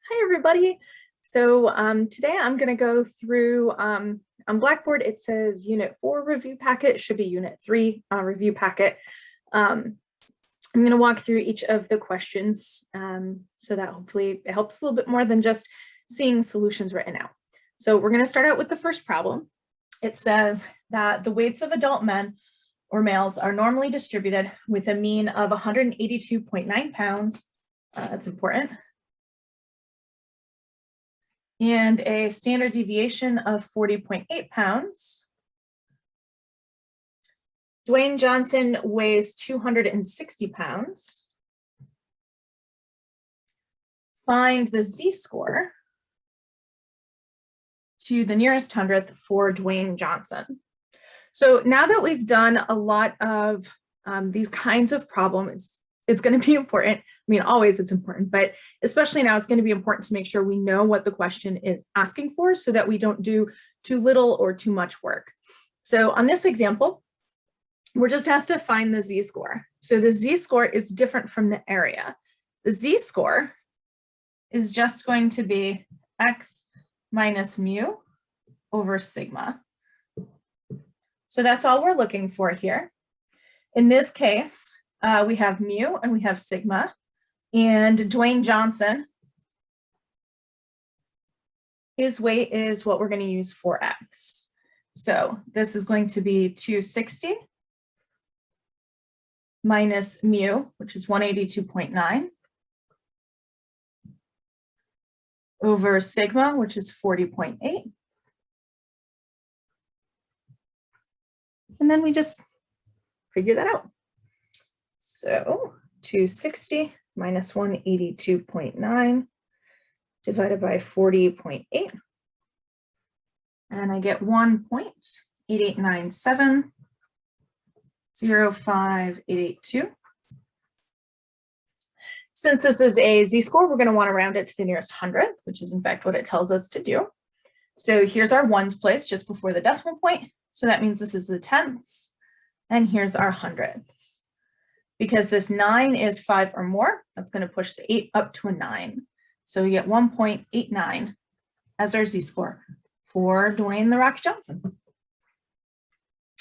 Hi, everybody. So today I'm going to go through, on Blackboard, it says Unit 4 review packet, should be Unit 3 review packet. I'm going to walk through each of the questions so that hopefully it helps a little bit more than just seeing solutions written out. So we're going to start out with the first problem. It says that the weights of adult men or males are normally distributed with a mean of 182.9 pounds. That's important. And a standard deviation of 40.8 pounds. Dwayne Johnson weighs 260 pounds. Find the z-score to the nearest hundredth for Dwayne Johnson. So now that we've done a lot of these kinds of problems, it's going to be important. I mean, always it's important, but especially now it's going to be important to make sure we know what the question is asking for so that we don't do too little or too much work. So on this example, we're just asked to find the z-score. So the z-score is different from the area. The z-score is just going to be x minus mu over sigma. So that's all we're looking for here. In this case, we have mu and we have sigma, and Dwayne Johnson, his weight is what we're going to use for x. So this is going to be 260 minus mu, which is 182.9, over sigma, which is 40.8. And then we just figure that out. So 260 minus 182.9 divided by 40.8. And I get 1.88970582. Since this is a z-score, we're going to want to round it to the nearest hundredth, which is in fact what it tells us to do. So here's our ones place just before the decimal point. So that means this is the tenths. And here's our hundredths. Because this 9 is 5 or more, that's going to push the 8 up to a 9. So we get 1.89 as our z-score for Dwayne "The Rock" Johnson.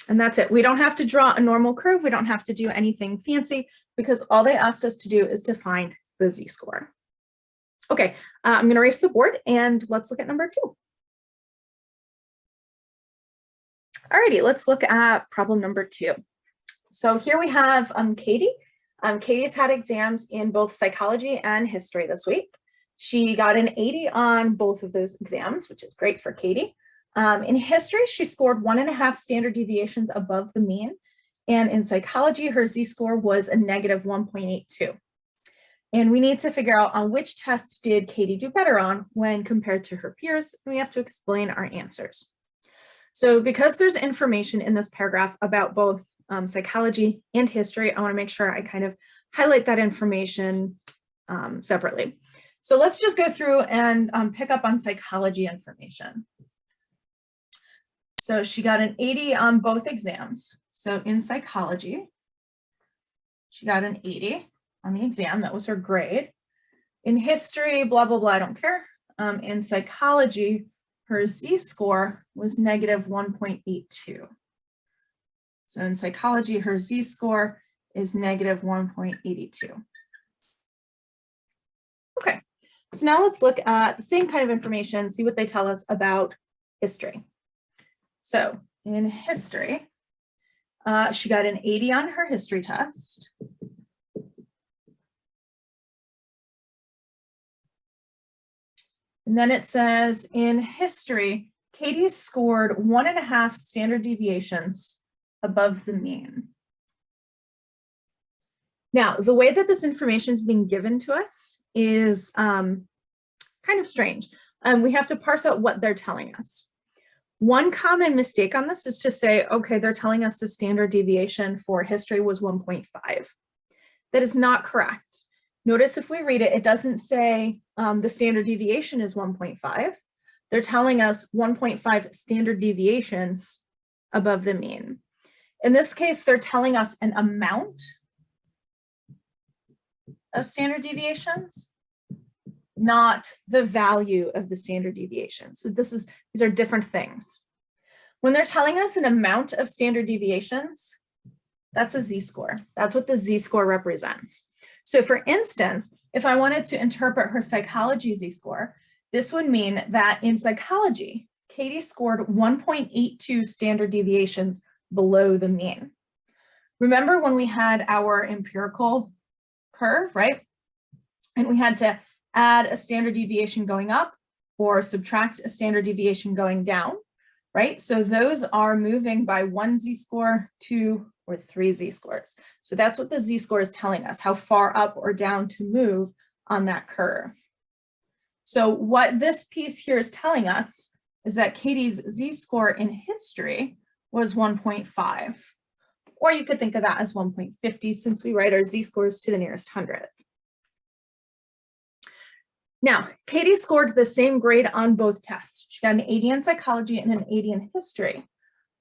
And that's it. We don't have to draw a normal curve. We don't have to do anything fancy because all they asked us to do is to find the z-score. Okay, I'm going to erase the board and let's look at number 2. Alrighty, let's look at problem number 2. So here we have Katie. Katie's had exams in both psychology and history this week. She got an 80 on both of those exams, which is great for Katie. In history, she scored 1.5 standard deviations above the mean. And in psychology, her z-score was a negative 1.82. And we need to figure out on which test did Katie do better on when compared to her peers, and we have to explain our answers. So because there's information in this paragraph about both psychology and history, I want to make sure I kind of highlight that information separately. So let's just go through and pick up on psychology information. So she got an 80 on both exams. So in psychology, she got an 80 on the exam. That was her grade. In history, blah, blah, blah, I don't care. In psychology, her z-score was negative 1.82. So in psychology, her z-score is negative 1.82. Okay, so now let's look at the same kind of information, see what they tell us about history. So in history, she got an 80 on her history test. And then it says in history, Katie scored 1.5 standard deviations above the mean. Now, the way that this information is being given to us is kind of strange. We have to parse out what they're telling us. One common mistake on this is to say, okay, they're telling us the standard deviation for history was 1.5. That is not correct. Notice if we read it, it doesn't say the standard deviation is 1.5. They're telling us 1.5 standard deviations above the mean. In this case, they're telling us an amount of standard deviations, not the value of the standard deviation. So these are different things. When they're telling us an amount of standard deviations, that's a z-score. That's what the z-score represents. So for instance, if I wanted to interpret her psychology z-score, this would mean that in psychology, Katie scored 1.82 standard deviations below the mean. Remember when we had our empirical curve, right? And we had to add a standard deviation going up or subtract a standard deviation going down, right? So those are moving by 1 z-score, 2 or 3 z-scores. So that's what the z-score is telling us, how far up or down to move on that curve. So what this piece here is telling us is that Katie's z-score in history was 1.5. Or you could think of that as 1.50 since we write our z-scores to the nearest hundredth. Now, Katie scored the same grade on both tests. She got an 80 in psychology and an 80 in history.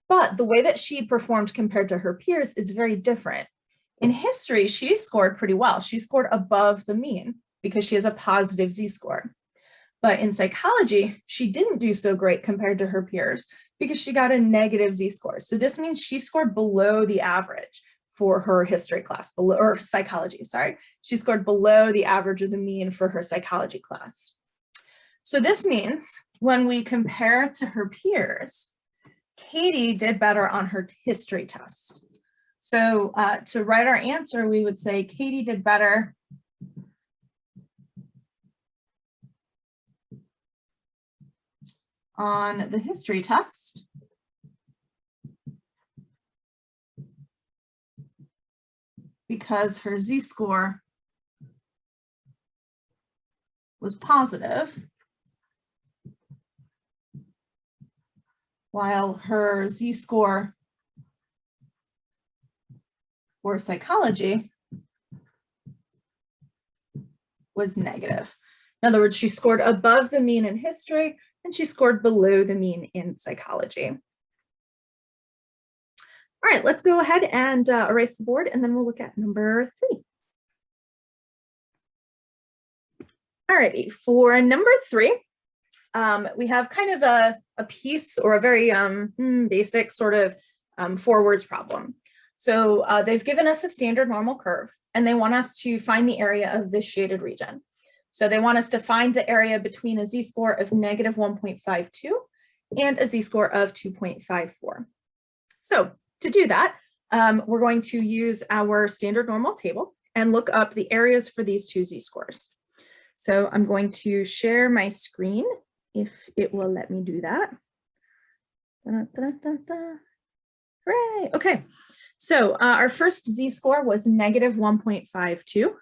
But the way that she performed compared to her peers is very different. In history, she scored pretty well. She scored above the mean because she has a positive z-score. But in psychology, she didn't do so great compared to her peers because she got a negative z-score. So this means she scored below the average for her history class, or psychology, sorry. She scored below the average of the mean for her psychology class. So this means when we compare to her peers, Katie did better on her history test. So to write our answer, we would say Katie did better on the history test because her z-score was positive, while her z-score for psychology was negative. In other words, she scored above the mean in history and she scored below the mean in psychology. All right, let's go ahead and erase the board and then we'll look at number 3. All righty, for number 3, we have kind of a piece or a very basic sort of 4 words problem. So they've given us a standard normal curve and they want us to find the area of this shaded region. So they want us to find the area between a z-score of negative 1.52 and a z-score of 2.54. So to do that, we're going to use our standard normal table and look up the areas for these 2 z-scores. So I'm going to share my screen if it will let me do that. Hooray! Okay, so our first z-score was negative 1.52.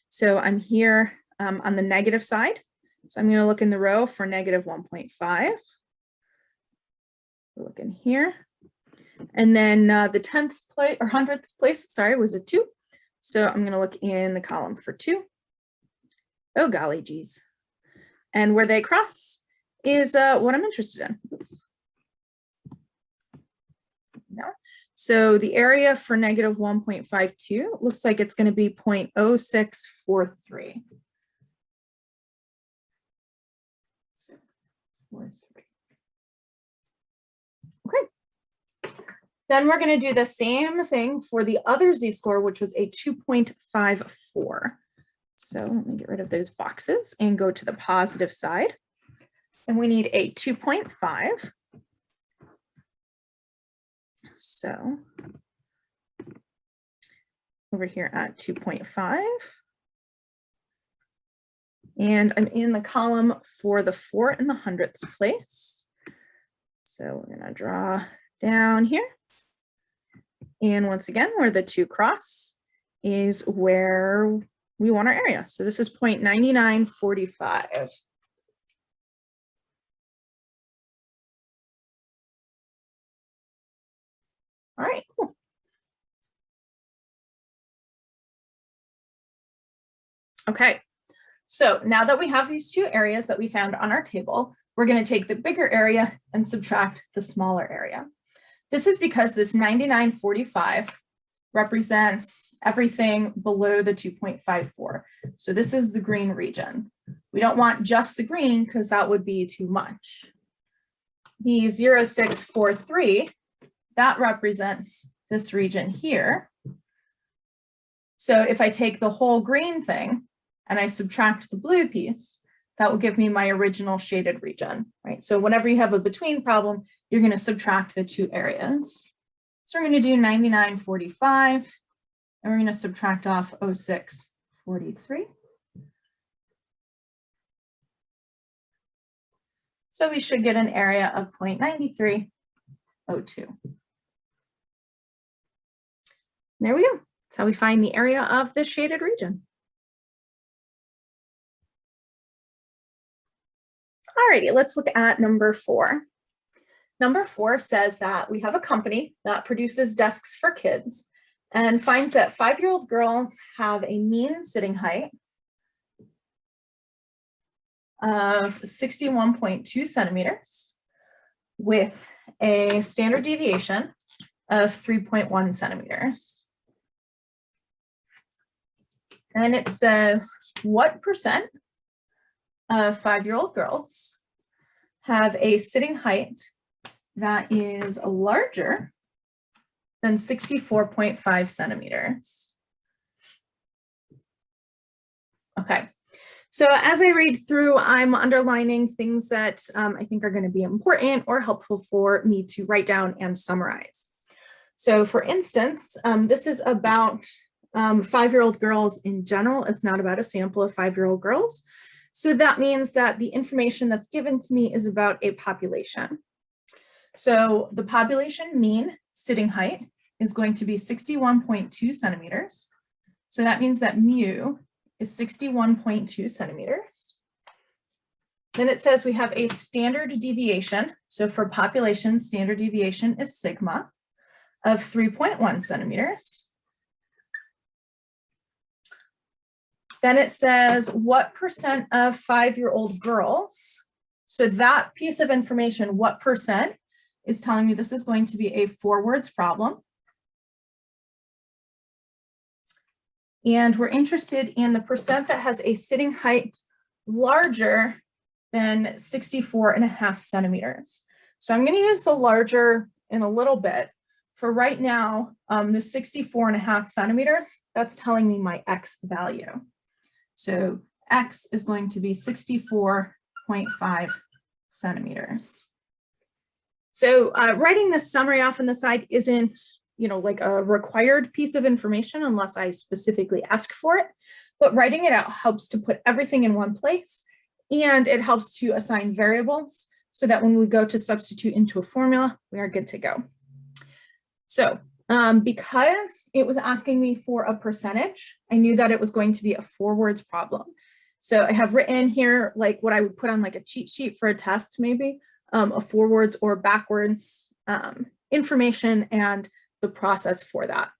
So I'm here on the negative side. So I'm going to look in the row for negative 1.5. Look in here. And then the 10th place or 100th place, sorry, was a 2. So I'm going to look in the column for 2. Oh, golly geez. And where they cross is what I'm interested in. Oops. No. So the area for negative 1.52 looks like it's going to be 0.0643. Okay. Then we're going to do the same thing for the other z-score, which was a 2.54. So let me get rid of those boxes and go to the positive side. And we need a 2.5. So over here at 2.5. And I'm in the column for the 4 in the 100th place. So we're going to draw down here. And once again, where the 2 cross is where we want our area. So this is 0.9945. All right, cool. Okay, so now that we have these 2 areas that we found on our table, we're going to take the bigger area and subtract the smaller area. This is because this 99.45 represents everything below the 2.54. So this is the green region. We don't want just the green because that would be too much. The 0.643, that represents this region here. So if I take the whole green thing and I subtract the blue piece, that will give me my original shaded region, right? So whenever you have a between problem, you're going to subtract the two areas. So we're going to do 99.45, and we're going to subtract off 0.643. So we should get an area of 0.9302. There we go. That's how we find the area of this shaded region. Alrighty, let's look at number 4. Number 4 says that we have a company that produces desks for kids and finds that 5-year-old girls have a mean sitting height of 61.2 centimeters with a standard deviation of 3.1 centimeters. And it says, what percent of 5-year-old girls have a sitting height that is larger than 64.5 centimeters? Okay, so as I read through, I'm underlining things that I think are going to be important or helpful for me to write down and summarize. So for instance, this is about 5-year-old girls in general. It's not about a sample of 5-year-old girls. So that means that the information that's given to me is about a population. So the population mean sitting height is going to be 61.2 centimeters. So that means that mu is 61.2 centimeters. Then it says we have a standard deviation. So for population, standard deviation is sigma of 3.1 centimeters. Then it says what percent of 5-year-old girls, so that piece of information, what percent, is telling me this is going to be a 4-words problem. And we're interested in the percent that has a sitting height larger than 64.5 centimeters. So I'm going to use the larger in a little bit. For right now, the 64.5 centimeters, that's telling me my X value. So X is going to be 64.5 centimeters. So writing this summary off on the side isn't, like a required piece of information unless I specifically ask for it, but writing it out helps to put everything in one place, and it helps to assign variables so that when we go to substitute into a formula, we are good to go. So because it was asking me for a percentage, I knew that it was going to be a 4-words problem. So I have written here like what I would put on like a cheat sheet for a test, maybe a 4-words or backwards information and the process for that.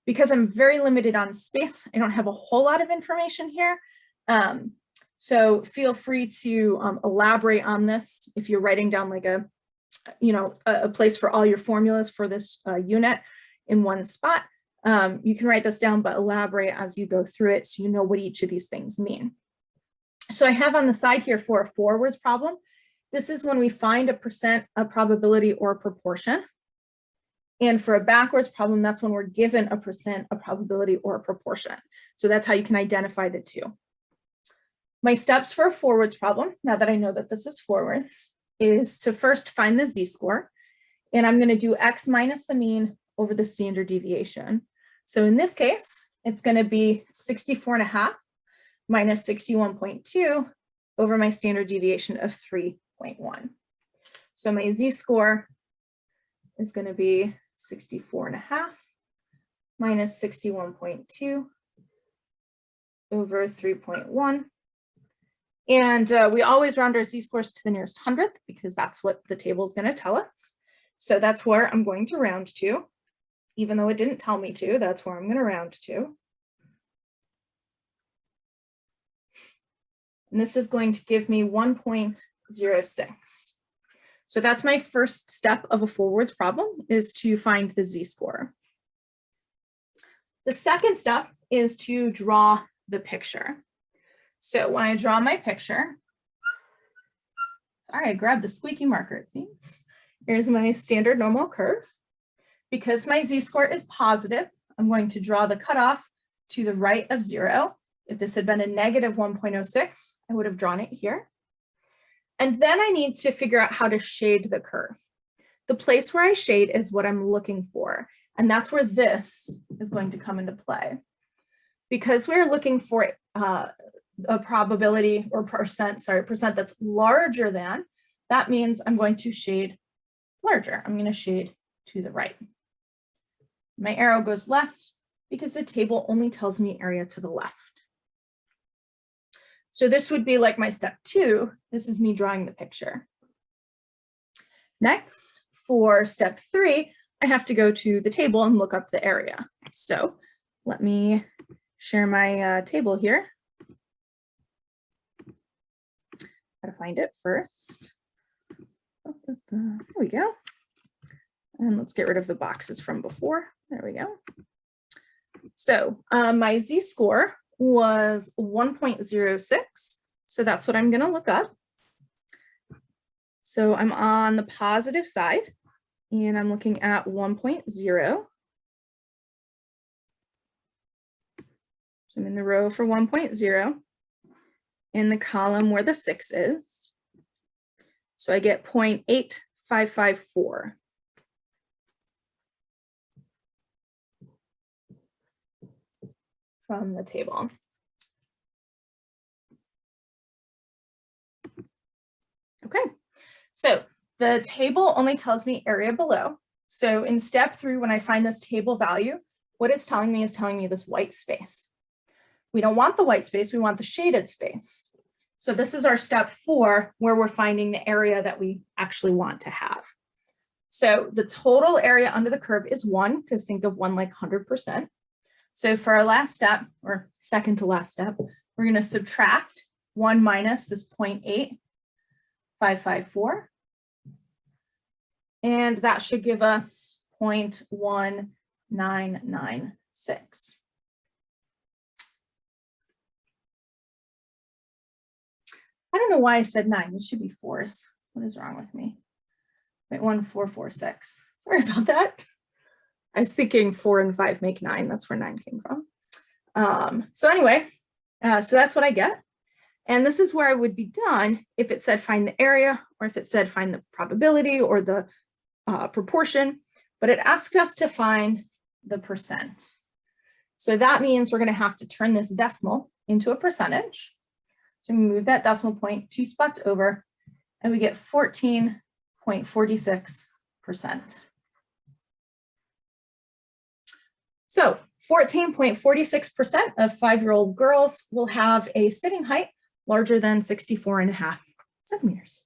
Because I'm very limited on space, I don't have a whole lot of information here. So feel free to elaborate on this if you're writing down like a place for all your formulas for this unit in one spot. You can write this down, but elaborate as you go through it so you know what each of these things mean. So I have on the side here for a 4-words problem. This is when we find a percent, a probability, or a proportion. And for a backwards problem, that's when we're given a percent, a probability, or a proportion. So that's how you can identify the two. My steps for a 4-words problem, now that I know that this is 4-words, is to first find the z-score. And I'm going to do x minus the mean over the standard deviation. So in this case, it's going to be 64.5 minus 61.2 over my standard deviation of 3.1. So my z-score is going to be 64.5 minus 61.2 over 3.1. And we always round our z-scores to the nearest hundredth because that's what the table is going to tell us. So that's where I'm going to round to. Even though it didn't tell me to, that's where I'm going to round to. And this is going to give me 1.06. So that's my first step of a 4-words problem, is to find the z-score. The second step is to draw the picture. So when I draw my picture, sorry, I grabbed the squeaky marker, it seems. Here's my standard normal curve. Because my z-score is positive, I'm going to draw the cutoff to the right of 0. If this had been a negative 1.06, I would have drawn it here. And then I need to figure out how to shade the curve. The place where I shade is what I'm looking for. And that's where this is going to come into play. Because we're looking for a probability or percent that's larger than, that means I'm going to shade larger. I'm going to shade to the right. My arrow goes left because the table only tells me area to the left. So this would be like my step 2. This is me drawing the picture. Next, for step 3, I have to go to the table and look up the area. So let me share my table here. Gotta find it first. There we go. And let's get rid of the boxes from before. There we go. So my z-score was 1.06. So that's what I'm going to look up. So I'm on the positive side and I'm looking at 1.0. So I'm in the row for 1.0 in the column where the 6 is. So I get 0.8554. From the table. Okay, so the table only tells me area below. So in step 3, when I find this table value, what it's telling me is telling me this white space. We don't want the white space, we want the shaded space. So this is our step 4, where we're finding the area that we actually want to have. So the total area under the curve is 1, because think of 1 like 100%. So for our last step, or second to last step, we're going to subtract 1 minus this 0.8554. And that should give us 0.1996. I don't know why I said 9. This should be 4s. What is wrong with me? 0.1446. Sorry about that. I was thinking 4 and 5 make 9. That's where 9 came from. So anyway, so that's what I get. And this is where I would be done if it said find the area, or if it said find the probability or the proportion, but it asked us to find the percent. So that means we're going to have to turn this decimal into a percentage. So we move that decimal point 2 spots over, and we get 14.46%. So 14.46% of 5-year-old girls will have a sitting height larger than 64.5 centimeters.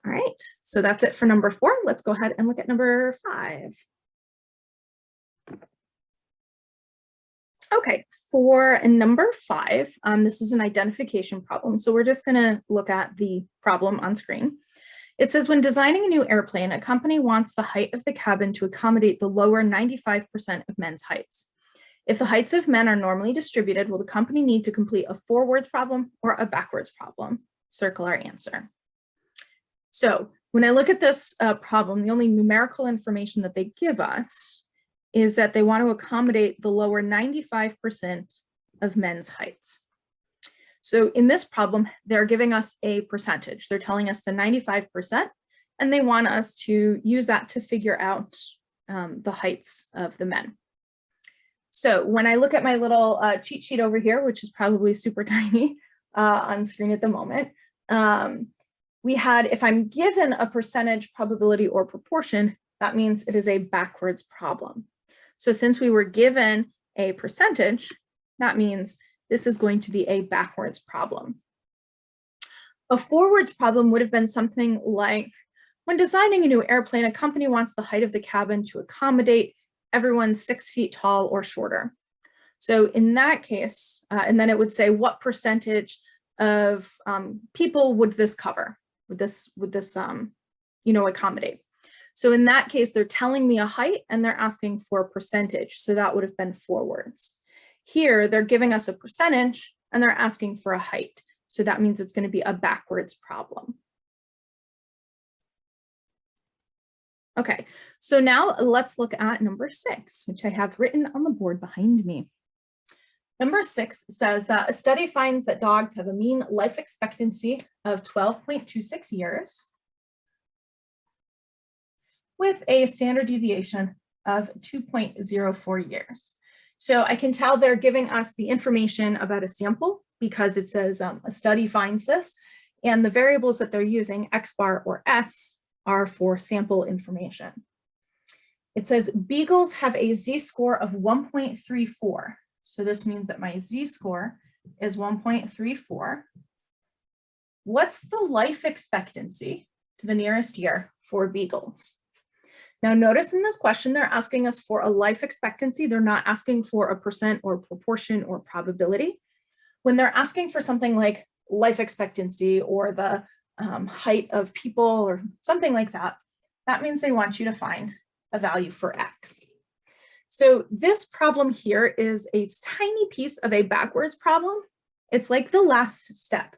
All right, so that's it for number 4. Let's go ahead and look at number 5. Okay, for number 5, this is an identification problem. So we're just going to look at the problem on screen. It says, when designing a new airplane, a company wants the height of the cabin to accommodate the lower 95% of men's heights. If the heights of men are normally distributed, will the company need to complete a forwards problem or a backwards problem? Circle our answer. So when I look at this problem, the only numerical information that they give us is that they want to accommodate the lower 95% of men's heights. So in this problem, they're giving us a percentage. They're telling us the 95%, and they want us to use that to figure out the heights of the men. So when I look at my little cheat sheet over here, which is probably super tiny on screen at the moment, we had, if I'm given a percentage, probability, or proportion, that means it is a backwards problem. So since we were given a percentage, that means this is going to be a backwards problem. A forwards problem would have been something like, when designing a new airplane, a company wants the height of the cabin to accommodate everyone 6 feet tall or shorter. So in that case, and then it would say, what percentage of people would this cover? Would this accommodate? So in that case, they're telling me a height and they're asking for a percentage. So that would have been forwards. Here, they're giving us a percentage and they're asking for a height. So that means it's going to be a backwards problem. Okay, so now let's look at number 6, which I have written on the board behind me. Number 6 says that a study finds that dogs have a mean life expectancy of 12.26 years with a standard deviation of 2.04 years. So I can tell they're giving us the information about a sample because it says a study finds this, and the variables that they're using, X bar or S, are for sample information. It says beagles have a z-score of 1.34. So this means that my z-score is 1.34. What's the life expectancy to the nearest year for beagles? Now notice in this question, they're asking us for a life expectancy. They're not asking for a percent or proportion or probability. When they're asking for something like life expectancy or the height of people or something like that, that means they want you to find a value for X. So this problem here is a tiny piece of a backwards problem. It's like the last step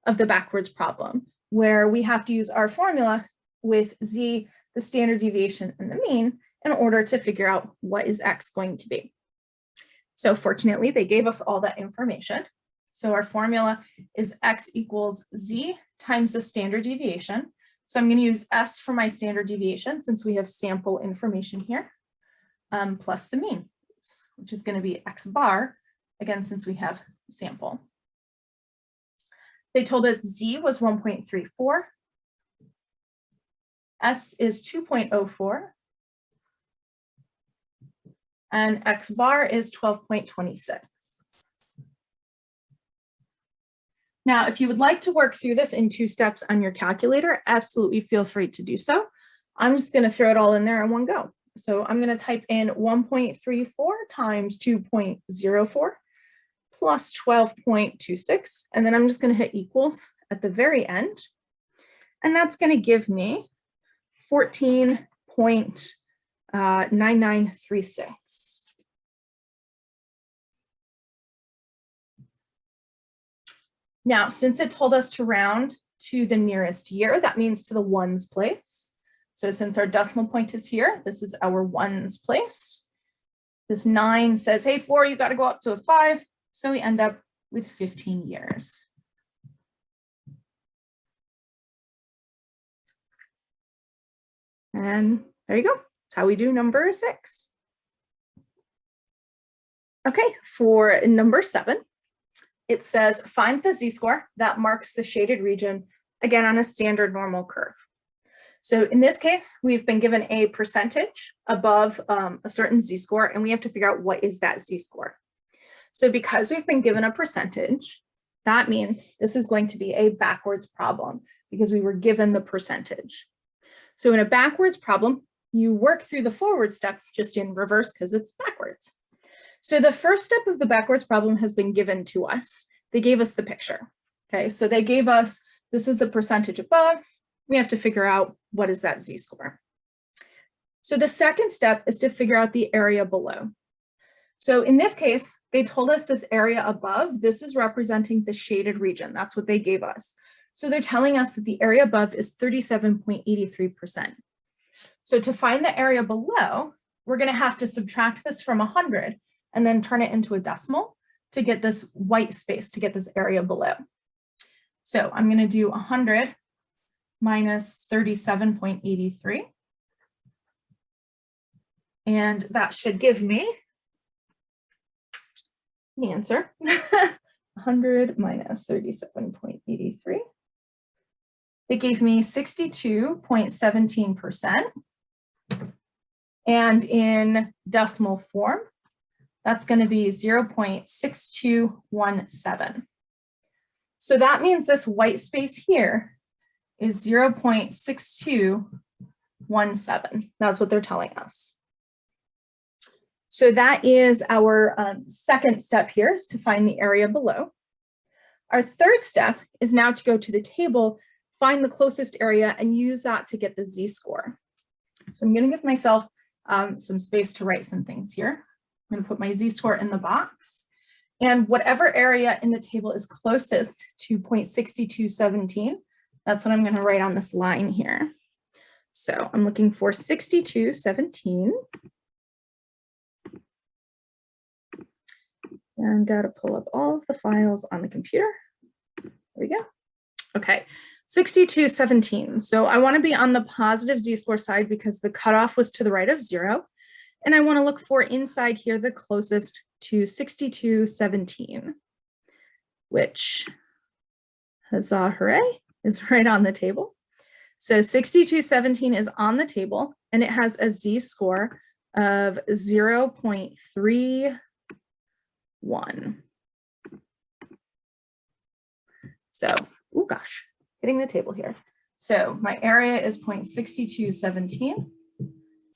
of the backwards problem, where we have to use our formula with Z, the standard deviation, and the mean in order to figure out what is X going to be. So fortunately, they gave us all that information. So our formula is X equals Z times the standard deviation. So I'm going to use S for my standard deviation since we have sample information here, plus the mean, which is going to be X bar, again, since we have sample. They told us Z was 1.34, S is 2.04, and X bar is 12.26. Now, if you would like to work through this in 2 steps on your calculator, absolutely feel free to do so. I'm just going to throw it all in there in one go. So I'm going to type in 1.34 times 2.04 plus 12.26, and then I'm just going to hit equals at the very end. And that's going to give me 14.9936. Now, since it told us to round to the nearest year, that means to the ones place. So since our decimal point is here, this is our ones place. This 9 says, hey, 4, you got to go up to a 5. So we end up with 15 years. And there you go. That's how we do number 6. Okay, for number 7. It says, find the z-score that marks the shaded region, again, on a standard normal curve. So in this case, we've been given a percentage above a certain z-score, and we have to figure out what is that z-score. So because we've been given a percentage, that means this is going to be a backwards problem because we were given the percentage. So in a backwards problem, you work through the forward steps just in reverse because it's backwards. So the first step of the backwards problem has been given to us. They gave us the picture. Okay, so they gave us, this is the percentage above. We have to figure out what is that z-score. So the second step is to figure out the area below. So in this case, they told us this area above, this is representing the shaded region. That's what they gave us. So they're telling us that the area above is 37.83%. So to find the area below, we're going to have to subtract this from 100 and then turn it into a decimal to get this white space, to get this area below. So I'm going to do 100 minus 37.83. And that should give me the answer. 100 minus 37.83. It gave me 62.17%. And in decimal form, that's going to be 0.6217. So that means this white space here is 0.6217. That's what they're telling us. So that is our second step here, is to find the area below. Our third step is now to go to the table, find the closest area, and use that to get the z-score. So I'm going to give myself some space to write some things here. I'm going to put my z-score in the box. And whatever area in the table is closest to 0.6217, that's what I'm going to write on this line here. So I'm looking for 6217. And got to pull up all of the files on the computer. There we go. Okay, 6217. So I want to be on the positive z-score side because the cutoff was to the right of 0. And I want to look for inside here the closest to 6217, which, huzzah, hooray, is right on the table. So 6217 is on the table, and it has a z-score of 0.31. So, oh gosh, hitting the table here. So my area is 0.6217,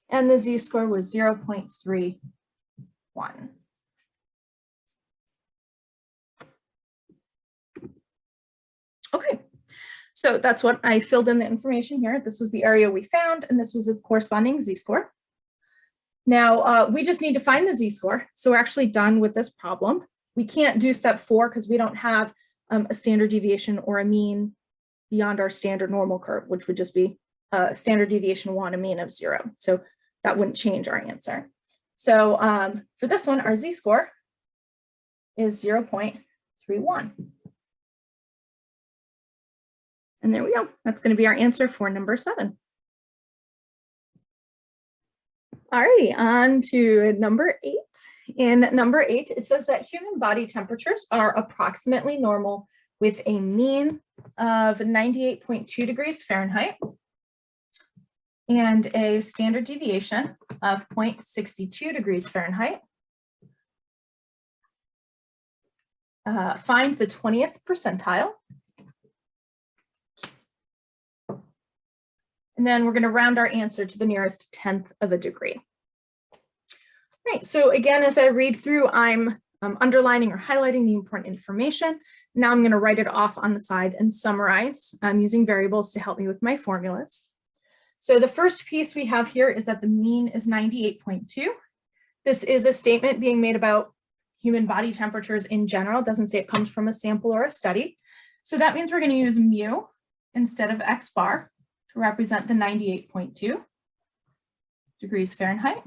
and the z-score was 0.31. Okay, so that's what I filled in the information here. This was the area we found, and this was its corresponding z-score. Now, we just need to find the z-score. So we're actually done with this problem. We can't do step 4 because we don't have a standard deviation or a mean beyond our standard normal curve, which would just be a standard deviation 1, a mean of 0. So that wouldn't change our answer. So for this one, our z-score is 0.31. And there we go. That's going to be our answer for number 7. Alrighty, on to number 8. In number 8, it says that human body temperatures are approximately normal with a mean of 98.2 degrees Fahrenheit and a standard deviation of 0.62 degrees Fahrenheit. Find the 20th percentile. And then we're going to round our answer to the nearest 10th of a degree. Right, so again, as I read through, I'm underlining or highlighting the important information. Now I'm going to write it off on the side and summarize using variables to help me with my formulas. So the first piece we have here is that the mean is 98.2. This is a statement being made about human body temperatures in general. It doesn't say it comes from a sample or a study. So that means we're going to use mu instead of x bar to represent the 98.2 degrees Fahrenheit.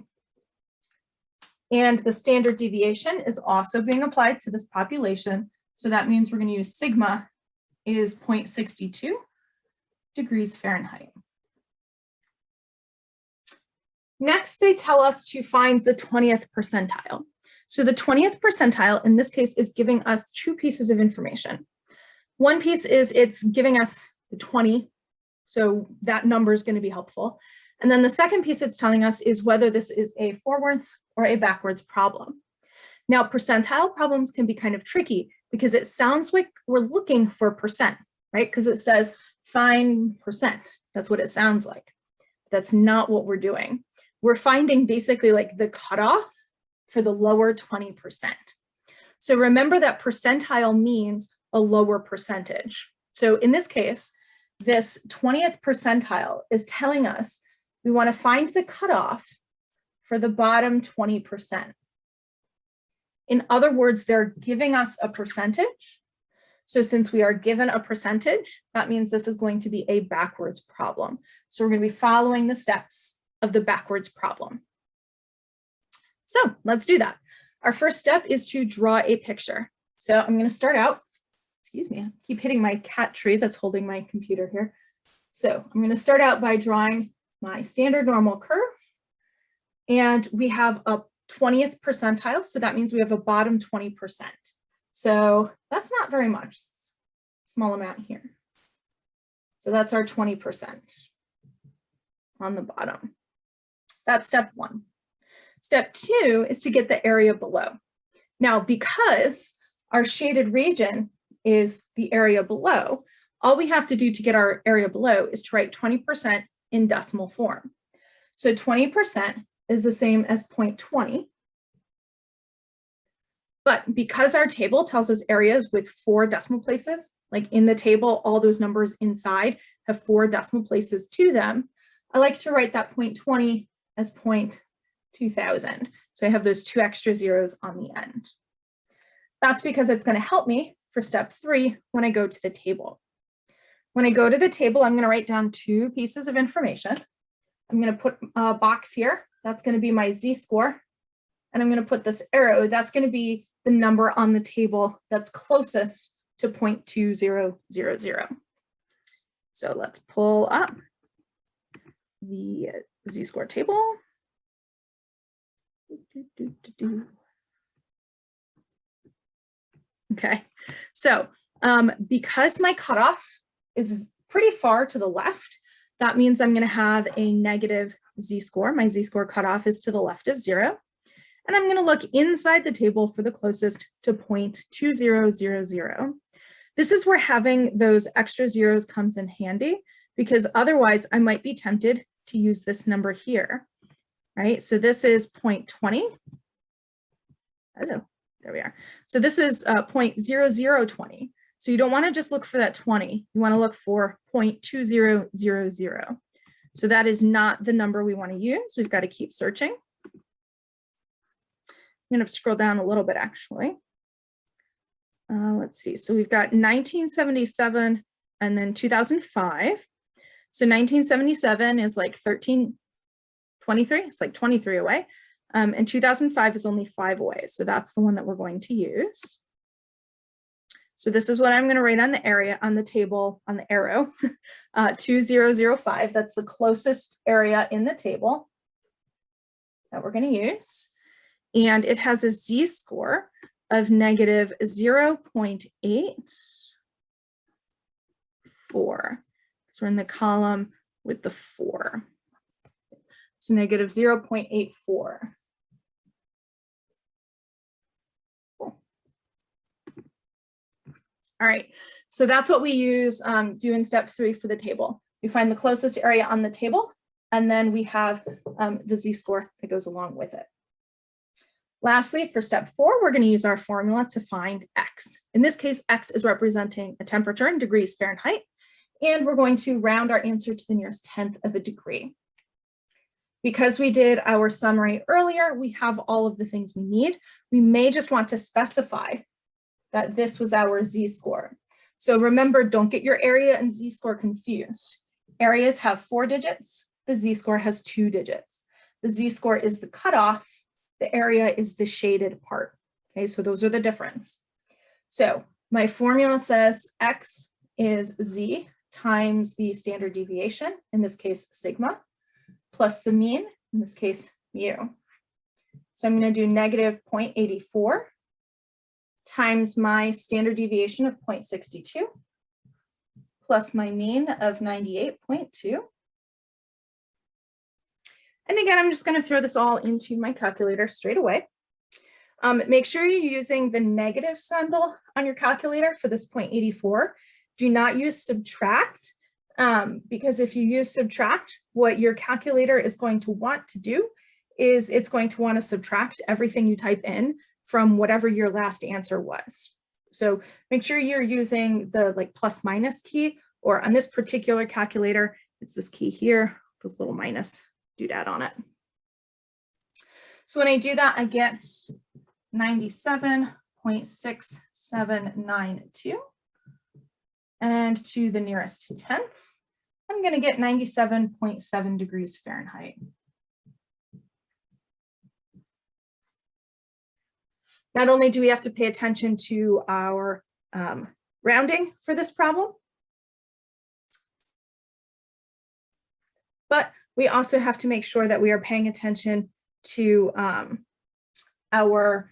And the standard deviation is also being applied to this population. So that means we're going to use sigma is 0.62 degrees Fahrenheit. Next, they tell us to find the 20th percentile. So the 20th percentile in this case is giving us 2 pieces of information. One piece is it's giving us the 20, so that number is going to be helpful. And then the second piece it's telling us is whether this is a forwards or a backwards problem. Now, percentile problems can be kind of tricky because it sounds like we're looking for percent, right? Because it says find percent. That's what it sounds like. That's not what we're doing. We're finding basically like the cutoff for the lower 20%. So remember that percentile means a lower percentage. So in this case, this 20th percentile is telling us we want to find the cutoff for the bottom 20%. In other words, they're giving us a percentage. So since we are given a percentage, that means this is going to be a backwards problem. So we're going to be following the steps of the backwards problem. So let's do that. Our first step is to draw a picture. So I'm going to start out, excuse me, I keep hitting my cat tree that's holding my computer here. So I'm going to start out by drawing my standard normal curve. And we have a 20th percentile. So that means we have a bottom 20%. So that's not very much, small amount here. So that's our 20% on the bottom. That's step 1. Step 2 is to get the area below. Now, because our shaded region is the area below, all we have to do to get our area below is to write 20% in decimal form. So 20% is the same as 0.20. But because our table tells us areas with 4 decimal places, like in the table, all those numbers inside have 4 decimal places to them, I like to write that 0.20 as 0.2000. So I have those 2 extra zeros on the end. That's because it's going to help me for step 3 when I go to the table. When I go to the table, I'm going to write down 2 pieces of information. I'm going to put a box here. That's going to be my z-score. And I'm going to put this arrow. That's going to be the number on the table that's closest to 0.2000. So let's pull up the z-score table. Okay, so because my cutoff is pretty far to the left, that means I'm going to have a negative z-score. My z-score cutoff is to the left of 0. And I'm going to look inside the table for the closest to 0.2000. This is where having those extra zeros comes in handy, because otherwise I might be tempted to use this number here, right? So this is 0.20. Oh, there we are. So this is 0.0020. So you don't want to just look for that 20. You want to look for 0.2000. So that is not the number we want to use. We've got to keep searching. I'm going to scroll down a little bit, actually. Let's see. So we've got 1977 and then 2005. So 1977 is like 23. It's like 23 away. And 2005 is only 5 away. So that's the one that we're going to use. So this is what I'm going to write on the area, on the table, on the arrow, 2005. That's the closest area in the table that we're going to use. And it has a z-score of negative 0.84. So we're in the column with the 4. So negative 0.84. Cool. All right, so that's what we use do in step 3 for the table. We find the closest area on the table, and then we have the z-score that goes along with it. Lastly, for step 4, we're going to use our formula to find x. In this case, x is representing a temperature in degrees Fahrenheit, and we're going to round our answer to the nearest tenth of a degree. Because we did our summary earlier, we have all of the things we need. We may just want to specify that this was our z-score. So remember, don't get your area and z-score confused. Areas have 4 digits. The z-score has 2 digits. The z-score is the cutoff. The area is the shaded part. Okay, so those are the difference. So my formula says x is z times the standard deviation, in this case sigma, plus the mean, in this case mu. So I'm going to do negative 0.84 times my standard deviation of 0.62 plus my mean of 98.2. And again, I'm just going to throw this all into my calculator straight away. Make sure you're using the negative symbol on your calculator for this 0.84. Do not use subtract, because if you use subtract, what your calculator is going to want to do is it's going to want to subtract everything you type in from whatever your last answer was. So make sure you're using the plus minus key, or on this particular calculator, it's this key here, this little minus doodad on it. So when I do that, I get 97.6792. And to the nearest tenth, I'm going to get 97.7 degrees Fahrenheit. Not only do we have to pay attention to our rounding for this problem, but we also have to make sure that we are paying attention to our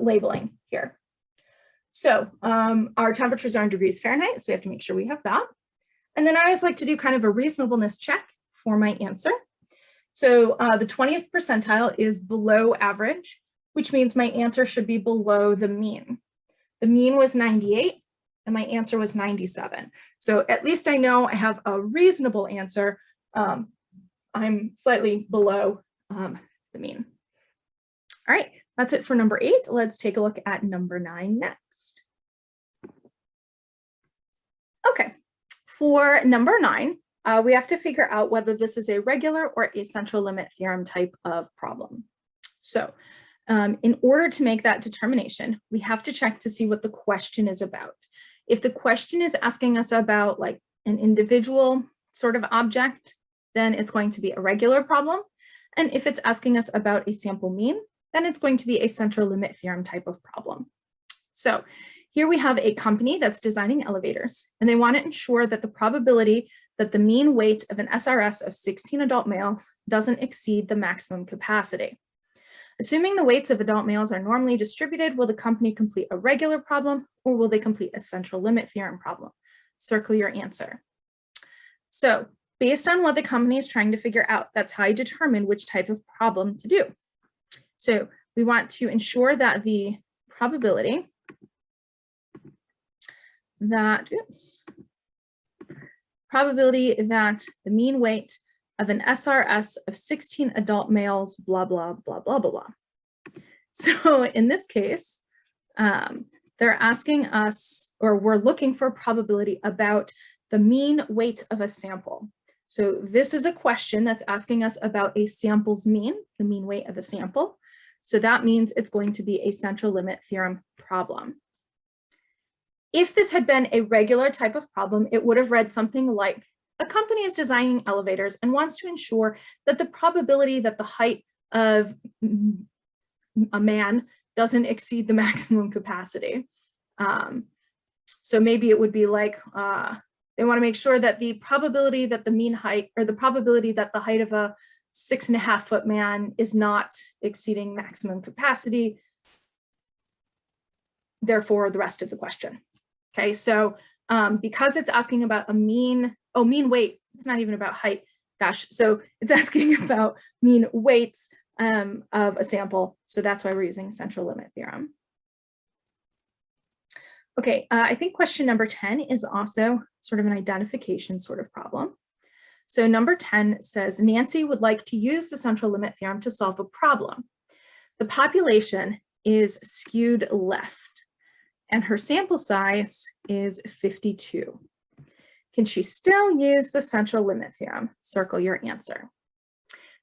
labeling here. So our temperatures are in degrees Fahrenheit, so we have to make sure we have that. And then I always like to do kind of a reasonableness check for my answer. So the 20th percentile is below average, which means my answer should be below the mean. The mean was 98, and my answer was 97. So at least I know I have a reasonable answer. I'm slightly below the mean. All right, that's it for number 8. Let's take a look at number 9 next. Okay, for number 9, we have to figure out whether this is a regular or a central limit theorem type of problem. So in order to make that determination, we have to check to see what the question is about. If the question is asking us about like an individual sort of object, then it's going to be a regular problem. And if it's asking us about a sample mean, then it's going to be a central limit theorem type of problem. So here we have a company that's designing elevators, and they want to ensure that the probability that the mean weight of an SRS of 16 adult males doesn't exceed the maximum capacity. Assuming the weights of adult males are normally distributed, will the company complete a regular problem, or will they complete a central limit theorem problem? Circle your answer. So based on what the company is trying to figure out, that's how you determine which type of problem to do. So we want to ensure that the probability that, the mean weight of an SRS of 16 adult males, blah, blah, blah, blah, blah, blah. So in this case, they're asking us, or we're looking for probability about the mean weight of a sample. So this is a question that's asking us about a sample's mean, the mean weight of a sample. So that means it's going to be a central limit theorem problem. If this had been a regular type of problem, it would have read something like, a company is designing elevators and wants to ensure that the probability that the height of a man doesn't exceed the maximum capacity. So maybe it would be like, they want to make sure that the probability that the mean height, or the probability that the height of a 6.5 foot man is not exceeding maximum capacity, therefore the rest of the question. Okay, so because it's asking about a mean weight, it's not even about height, gosh, so it's asking about mean weights of a sample, so that's why we're using central limit theorem. Okay, I think question number 10 is also sort of an identification sort of problem. So number 10 says, Nancy would like to use the central limit theorem to solve a problem. The population is skewed left, and her sample size is 52. Can she still use the central limit theorem? Circle your answer.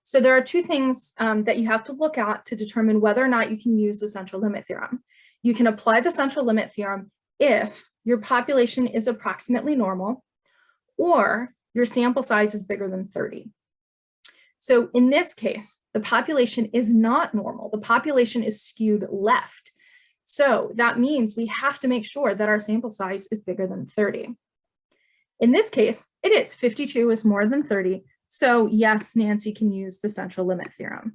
So there are two things that you have to look at to determine whether or not you can use the central limit theorem. You can apply the central limit theorem if your population is approximately normal, or your sample size is bigger than 30. So in this case, the population is not normal. The population is skewed left. So that means we have to make sure that our sample size is bigger than 30. In this case, it is. 52 is more than 30. So yes, Nancy can use the central limit theorem.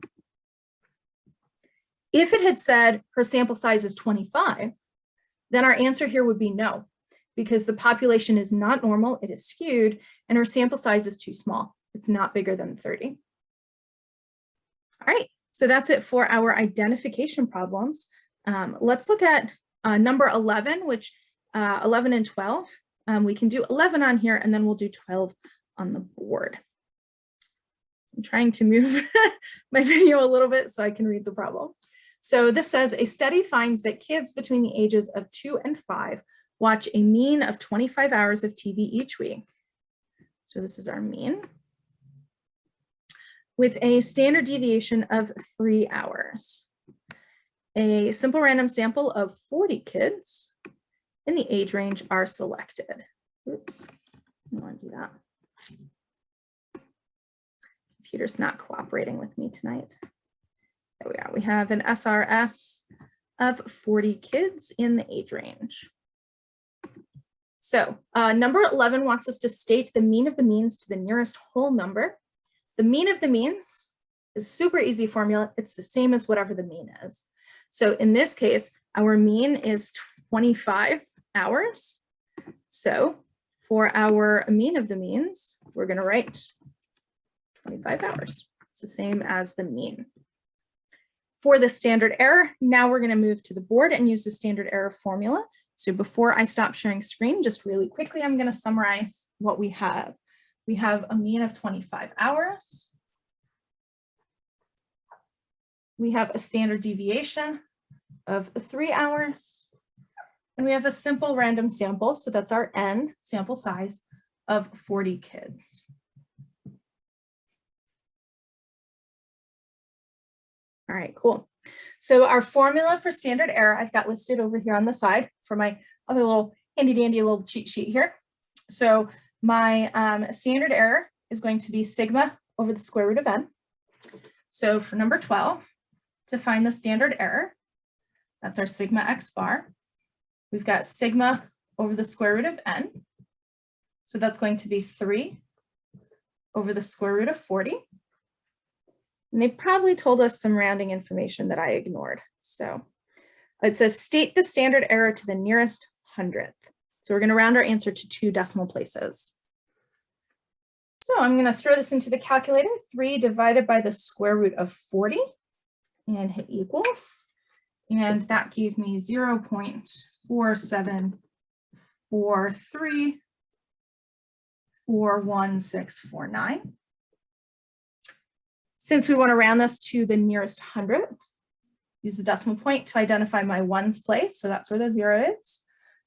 If it had said her sample size is 25, then our answer here would be no, because the population is not normal, it is skewed, and her sample size is too small. It's not bigger than 30. All right, so that's it for our identification problems. Let's look at number 11, which 11 and 12. We can do 11 on here, and then we'll do 12 on the board. I'm trying to move my video a little bit so I can read the problem. So this says, a study finds that kids between the ages of 2 and 5 watch a mean of 25 hours of TV each week. So this is our mean, with a standard deviation of 3 hours. A simple random sample of 40 kids in the age range are selected. Oops, I don't want to do that. Computer's not cooperating with me tonight. There we are. We have an SRS of 40 kids in the age range. So number 11 wants us to state the mean of the means to the nearest whole number. The mean of the means is a super easy formula. It's the same as whatever the mean is. So in this case, our mean is 25 hours. So for our mean of the means, we're going to write 25 hours. It's the same as the mean. For the standard error, now we're going to move to the board and use the standard error formula. So before I stop sharing screen, just really quickly, I'm going to summarize what we have. We have a mean of 25 hours. We have a standard deviation of 3 hours. And we have a simple random sample, so that's our N sample size of 40 kids. All right, cool. So our formula for standard error, I've got listed over here on the side for my other little handy dandy little cheat sheet here. So my standard error is going to be sigma over the square root of n. So for number 12, to find the standard error, that's our sigma x bar. We've got sigma over the square root of n. So that's going to be 3 over the square root of 40. And they probably told us some rounding information that I ignored. So it says state the standard error to the nearest hundredth. So we're going to round our answer to 2 decimal places. So I'm going to throw this into the calculator, 3 divided by the square root of 40 and hit equals. And that gave me 0.4743411649. Since we want to round this to the nearest hundredth, use the decimal point to identify my ones place. So that's where the 0 is.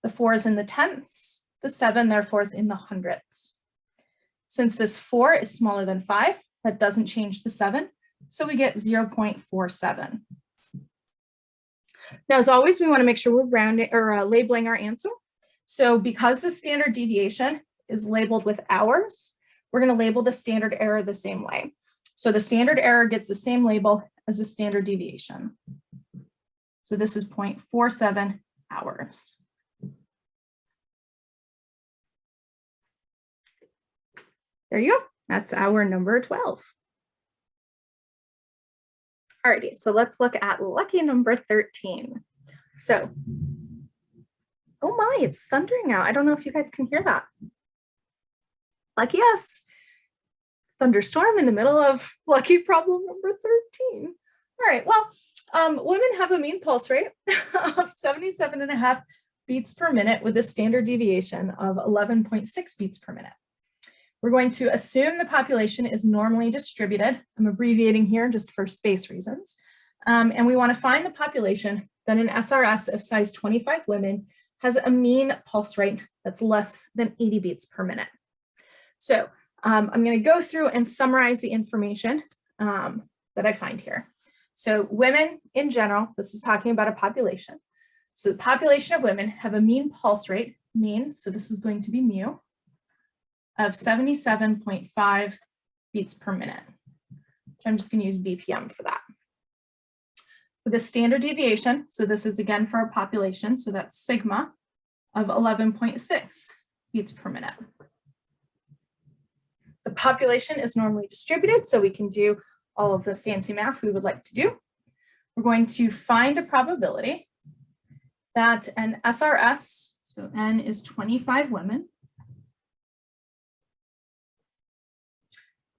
The 4 is in the tenths. The 7, therefore, is in the hundredths. Since this 4 is smaller than 5, that doesn't change the 7. So we get 0.47. Now, as always, we want to make sure we're rounding or labeling our answer. So because the standard deviation is labeled with hours, we're going to label the standard error the same way. So the standard error gets the same label as the standard deviation. So this is 0.47 hours. There you go. That's our number 12. Alrighty, so let's look at lucky number 13. So, oh my, it's thundering out. I don't know if you guys can hear that. Lucky us. Thunderstorm in the middle of lucky problem number 13. All right, well, women have a mean pulse rate of 77.5 beats per minute with a standard deviation of 11.6 beats per minute. We're going to assume the population is normally distributed. I'm abbreviating here just for space reasons. And we want to find the population that an SRS of size 25 women has a mean pulse rate that's less than 80 beats per minute. So I'm going to go through and summarize the information that I find here. So women in general, this is talking about a population. So the population of women have a mean pulse rate, mean, so this is going to be mu, of 77.5 beats per minute. I'm just going to use BPM for that. With a standard deviation, so this is again for a population, so that's sigma of 11.6 beats per minute. The population is normally distributed, so we can do all of the fancy math we would like to do. We're going to find a probability that an SRS, so N is 25 women,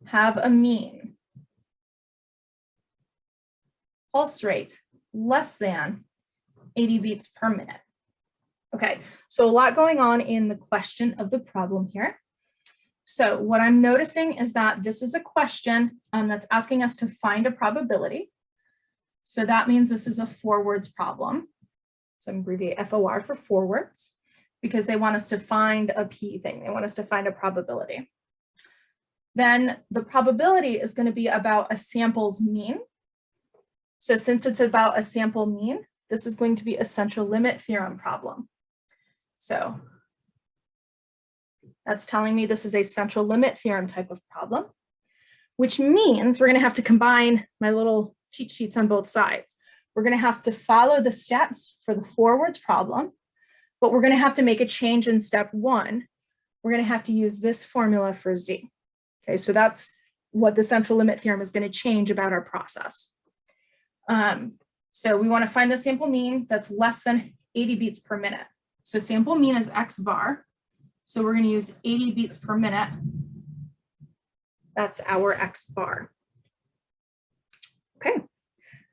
have a mean pulse rate less than 80 beats per minute. Okay, so a lot going on in the question of the problem here. So what I'm noticing is that this is a question that's asking us to find a probability. So that means this is a 4 words problem. So I'm abbreviate FOR for 4 words because they want us to find a P thing. They want us to find a probability. Then the probability is going to be about a sample's mean. So since it's about a sample mean, this is going to be a central limit theorem problem. So that's telling me this is a central limit theorem type of problem, which means we're going to have to combine my little cheat sheets on both sides. We're going to have to follow the steps for the 4 words problem, but we're going to have to make a change in step 1. We're going to have to use this formula for Z. Okay, so that's what the central limit theorem is going to change about our process. So we want to find the sample mean that's less than 80 beats per minute. So sample mean is X bar. So we're going to use 80 beats per minute. That's our X bar. Okay.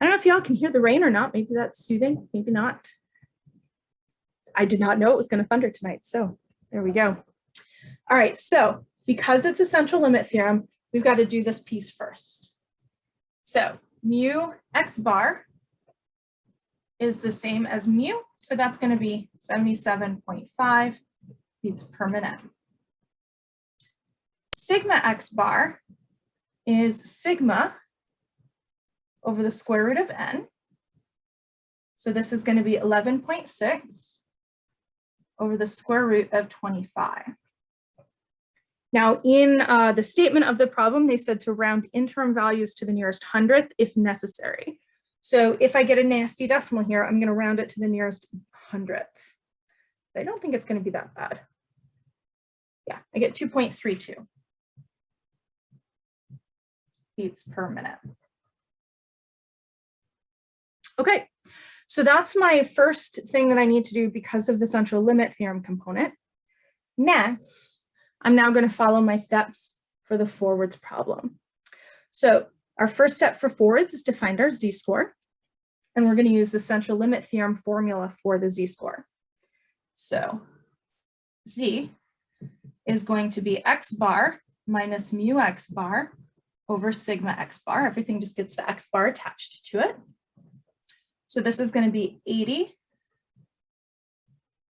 I don't know if y'all can hear the rain or not. Maybe that's soothing, maybe not. I did not know it was going to thunder tonight. So there we go. All right. So because it's a central limit theorem, we've got to do this piece first. So mu X bar is the same as mu. So that's going to be 77.5 beats per minute. Sigma X bar is sigma over the square root of n. So this is going to be 11.6 over the square root of 25. Now in the statement of the problem, they said to round interim values to the nearest hundredth if necessary. So if I get a nasty decimal here, I'm going to round it to the nearest hundredth. I don't think it's going to be that bad. Yeah, I get 2.32 beats per minute. Okay, so that's my first thing that I need to do because of the central limit theorem component. Next, I'm now going to follow my steps for the forwards problem. So our first step for forwards is to find our z-score, and we're going to use the central limit theorem formula for the z-score. So z is going to be x bar minus mu x bar over sigma x bar. Everything just gets the x bar attached to it. So this is going to be 80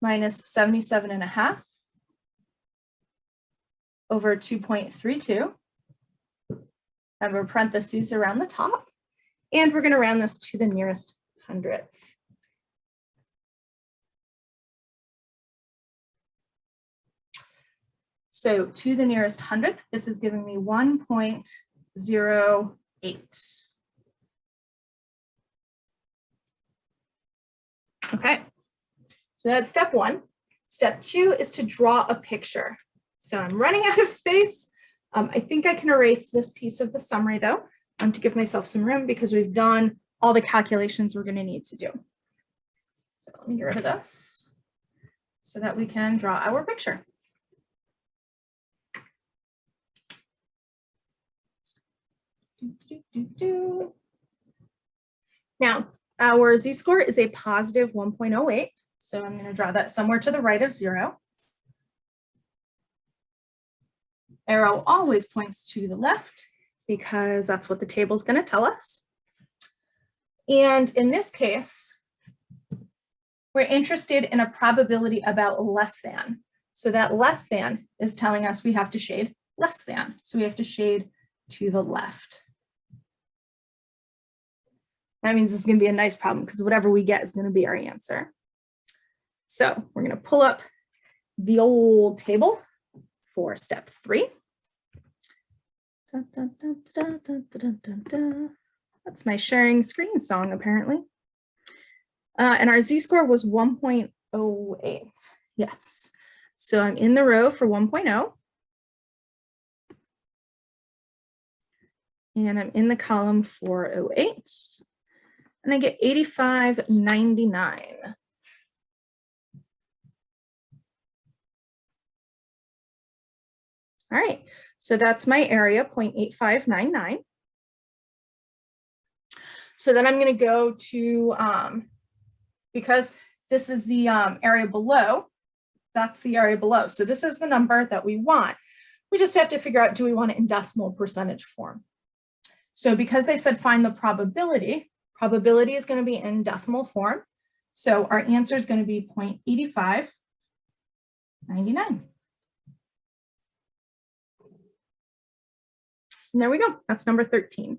minus 77.5 over 2.32. Have our parentheses around the top. And we're going to round this to the nearest hundredth. So to the nearest hundredth, this is giving me 1.08. Okay, so that's step one. Step two is to draw a picture. So I'm running out of space. I think I can erase this piece of the summary though, to give myself some room because we've done all the calculations we're going to need to do. So let me get rid of this so that we can draw our picture. Now, our z-score is a positive 1.08. So I'm going to draw that somewhere to the right of 0. Arrow always points to the left because that's what the table is going to tell us. And in this case, we're interested in a probability about less than. So that less than is telling us we have to shade less than. So we have to shade to the left. That means this is going to be a nice problem because whatever we get is going to be our answer. So we're going to pull up the old table for step 3. Dun, dun, dun, dun, dun, dun, dun, dun. That's my sharing screen song, apparently. And our z-score was 1.08. Yes. So I'm in the row for 1.0. And I'm in the column for 08. And I get 85.99. All right, so that's my area, 0.8599. So then I'm going to go to, because this is the area below, that's the area below. So this is the number that we want. We just have to figure out, do we want it in decimal percentage form? So because they said find the probability, probability is going to be in decimal form. So our answer is going to be 0.8599. And there we go. That's number 13.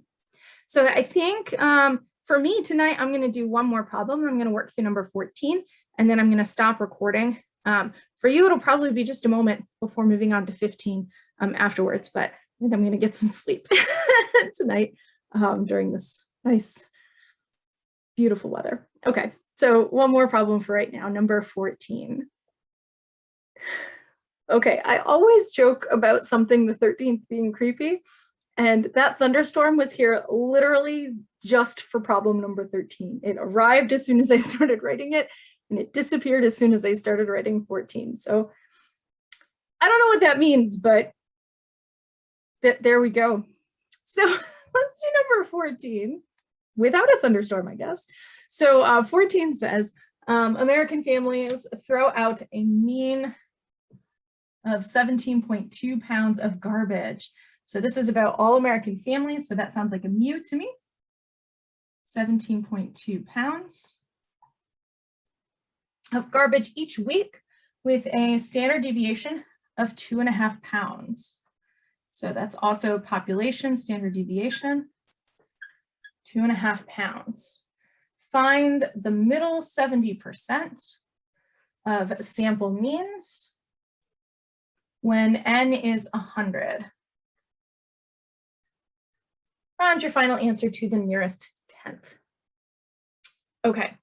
So I think for me tonight, I'm going to do one more problem. I'm going to work through number 14, and then I'm going to stop recording. For you, it'll probably be just a moment before moving on to 15 afterwards, but I think I'm going to get some sleep tonight during this nice, beautiful weather. Okay, so one more problem for right now, number 14. Okay, I always joke about something, the 13th being creepy. And that thunderstorm was here literally just for problem number 13. It arrived as soon as I started writing it, and it disappeared as soon as I started writing 14. So I don't know what that means, but there we go. So let's do number 14 without a thunderstorm, I guess. So 14 says, American families throw out a mean of 17.2 pounds of garbage. So this is about all American families. So that sounds like a mu to me. 17.2 pounds of garbage each week with a standard deviation of 2.5 pounds. So that's also population standard deviation, 2.5 pounds. find the middle 70% of sample means when n is 100. Round your final answer to the nearest 10th. Okay,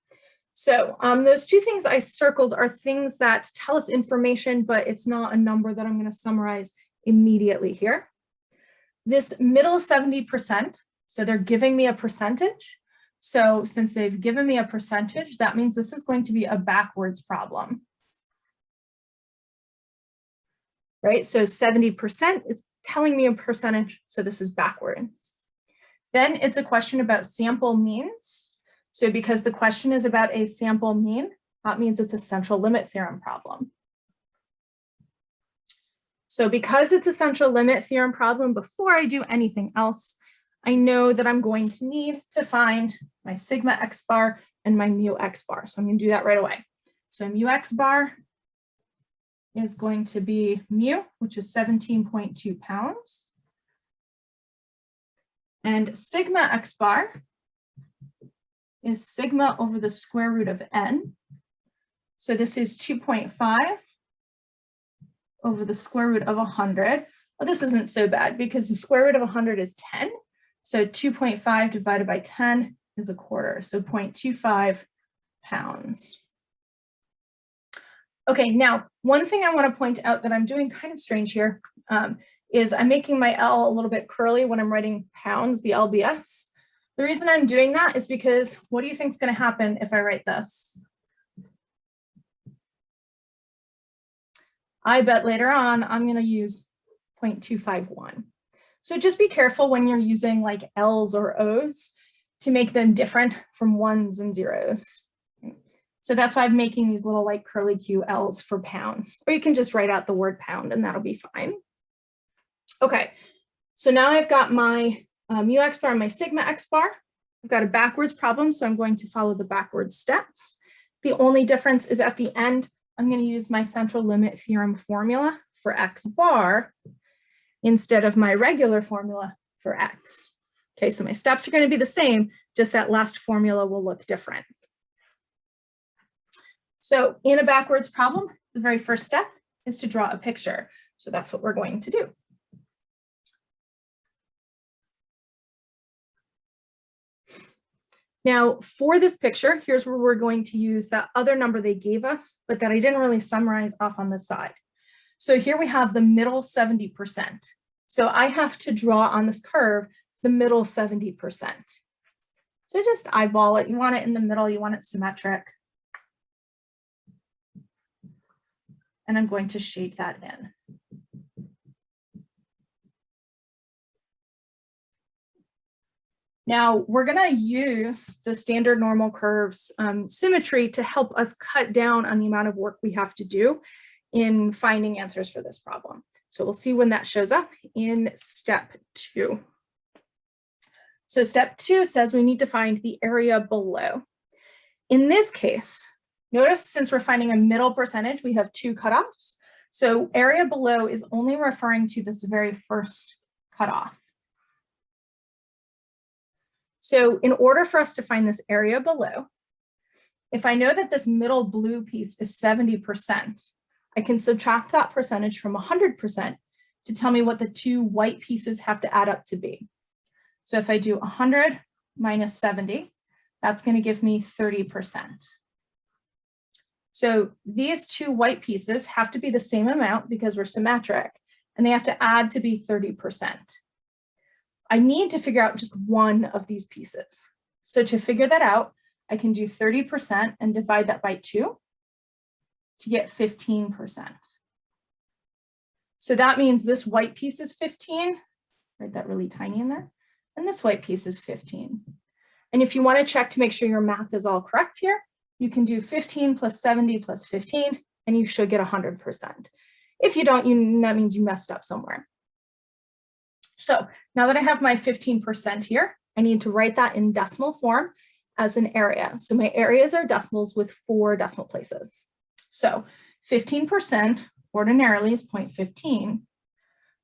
so those two things I circled are things that tell us information, but it's not a number that I'm going to summarize immediately here. This middle 70%, so they're giving me a percentage. So since they've given me a percentage, that means this is going to be a backwards problem. Right, so 70% is telling me a percentage, so this is backwards. Then it's a question about sample means. So because the question is about a sample mean, that means it's a central limit theorem problem. So because it's a central limit theorem problem, before I do anything else, I know that I'm going to need to find my sigma x bar and my mu x bar. So I'm going to do that right away. So mu x bar is going to be mu, which is 17.2 pounds. And sigma x bar is sigma over the square root of n. So this is 2.5 over the square root of 100. Well, this isn't so bad because the square root of 100 is 10. So 2.5 divided by 10 is a quarter, so 0.25 pounds. Okay, now, one thing I want to point out that I'm doing kind of strange here is I'm making my L a little bit curly when I'm writing pounds, the LBS. The reason I'm doing that is because what do you think is going to happen if I write this? I bet later on I'm going to use 0.251. So just be careful when you're using like L's or O's to make them different from ones and zeros. So that's why I'm making these little like curly Q L's for pounds, or you can just write out the word pound and that'll be fine. Okay, so now I've got my mu x bar and my sigma x bar. I've got a backwards problem, so I'm going to follow the backwards steps. The only difference is at the end, I'm going to use my central limit theorem formula for x bar instead of my regular formula for x. Okay, so my steps are going to be the same, just that last formula will look different. So in a backwards problem, the very first step is to draw a picture. So that's what we're going to do. Now, for this picture, here's where we're going to use that other number they gave us, but that I didn't really summarize off on the side. So here we have the middle 70%. So I have to draw on this curve the middle 70%. So just eyeball it. You want it in the middle, you want it symmetric. And I'm going to shade that in. Now we're going to use the standard normal curves symmetry to help us cut down on the amount of work we have to do in finding answers for this problem. So we'll see when that shows up in step 2. So step 2 says we need to find the area below. In this case, notice since we're finding a middle percentage, we have 2 cutoffs. So area below is only referring to this very first cutoff. So in order for us to find this area below, if I know that this middle blue piece is 70%, I can subtract that percentage from 100% to tell me what the 2 white pieces have to add up to be. So if I do 100 minus 70, that's going to give me 30%. So these 2 white pieces have to be the same amount because we're symmetric, and they have to add to be 30%. I need to figure out just one of these pieces. So to figure that out, I can do 30% and divide that by 2 to get 15%. So that means this white piece is 15, write that really tiny in there, and this white piece is 15. And if you want to check to make sure your math is all correct here, you can do 15 plus 70 plus 15, and you should get 100%. If you don't, that means you messed up somewhere. So now that I have my 15% here, I need to write that in decimal form as an area. So my areas are decimals with 4 decimal places. So 15% ordinarily is 0.15,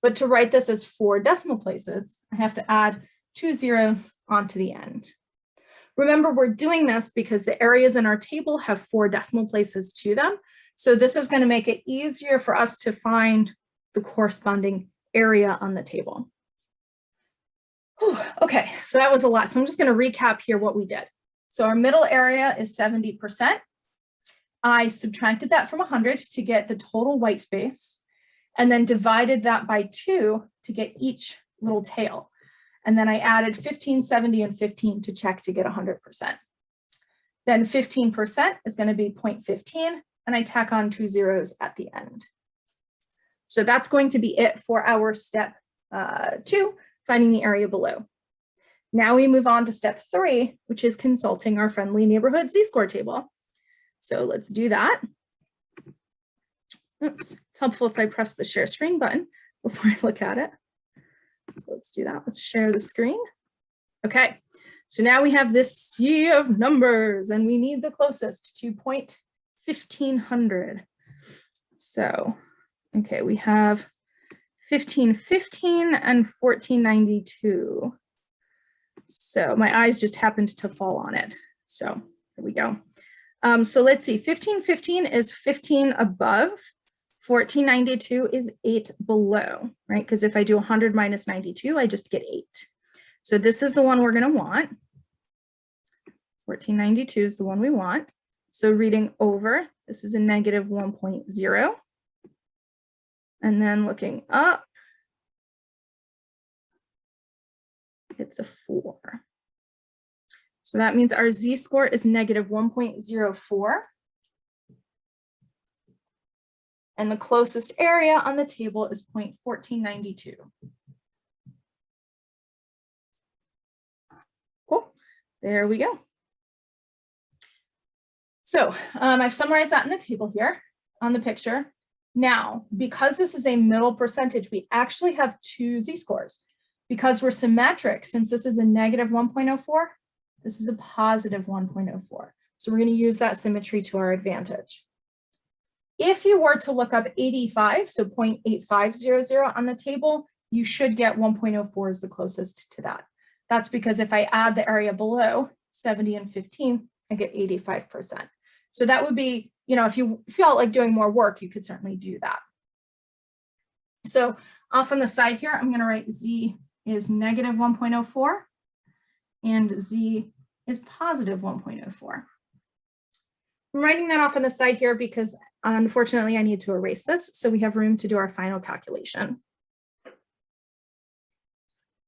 but to write this as 4 decimal places, I have to add 2 zeros onto the end. Remember, we're doing this because the areas in our table have 4 decimal places to them. So this is going to make it easier for us to find the corresponding area on the table. Whew, okay, so that was a lot. So I'm just going to recap here what we did. So our middle area is 70%. I subtracted that from 100 to get the total white space, and then divided that by 2 to get each little tail. And then I added 15, 70, and 15 to check to get 100%. Then 15% is going to be 0.15, and I tack on 2 zeros at the end. So that's going to be it for our step 2, finding the area below. Now we move on to step 3, which is consulting our friendly neighborhood z-score table. So let's do that. Oops, it's helpful if I press the share screen button before I look at it. So let's do that. Let's share the screen. Okay, so now we have this sea of numbers and we need the closest to 0.1500. So, okay, we have 1515 and 1492. So my eyes just happened to fall on it. So here we go. So let's see, 1515 is 15 above, 1492 is 8 below, right? Because if I do 100 minus 92, I just get 8. So this is the one we're going to want. 1492 is the one we want. So reading over, this is a negative 1.0. And then looking up, it's a 4. So that means our z-score is negative 1.04. And the closest area on the table is 0.1492. Cool, there we go. So I've summarized that in the table here on the picture. Now, because this is a middle percentage, we actually have 2 z-scores. Because we're symmetric, since this is a negative 1.04, this is a positive 1.04. So we're going to use that symmetry to our advantage. If you were to look up 85, so 0.8500 on the table, you should get 1.04 is the closest to that. That's because if I add the area below 70 and 15, I get 85%. So that would be, you know, if you felt like doing more work, you could certainly do that. So off on the side here, I'm going to write z is negative 1.04 and z is positive 1.04. I'm writing that off on the side here because unfortunately I need to erase this so we have room to do our final calculation.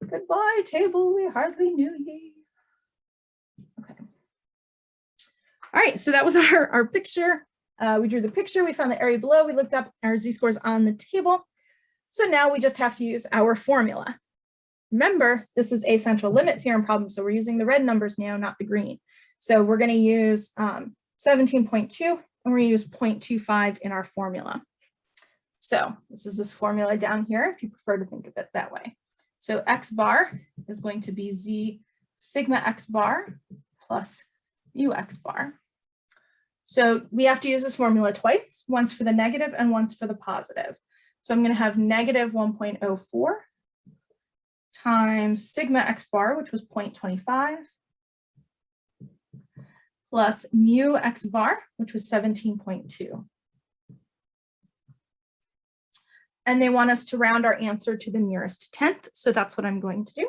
Goodbye table, we hardly knew ye. Okay. All right, so that was our picture. We drew the picture, we found the area below, we looked up our z-scores on the table. So now we just have to use our formula. Remember, this is a central limit theorem problem, so we're using the red numbers now, not the green. So we're going to use 17.2, and we're going to use 0.25 in our formula. So this is this formula down here, if you prefer to think of it that way. So x bar is going to be z sigma x bar plus mu x bar. So we have to use this formula twice, once for the negative and once for the positive. So I'm going to have negative 1.04 times sigma x bar, which was 0.25, plus mu x bar, which was 17.2. And they want us to round our answer to the nearest tenth, so that's what I'm going to do.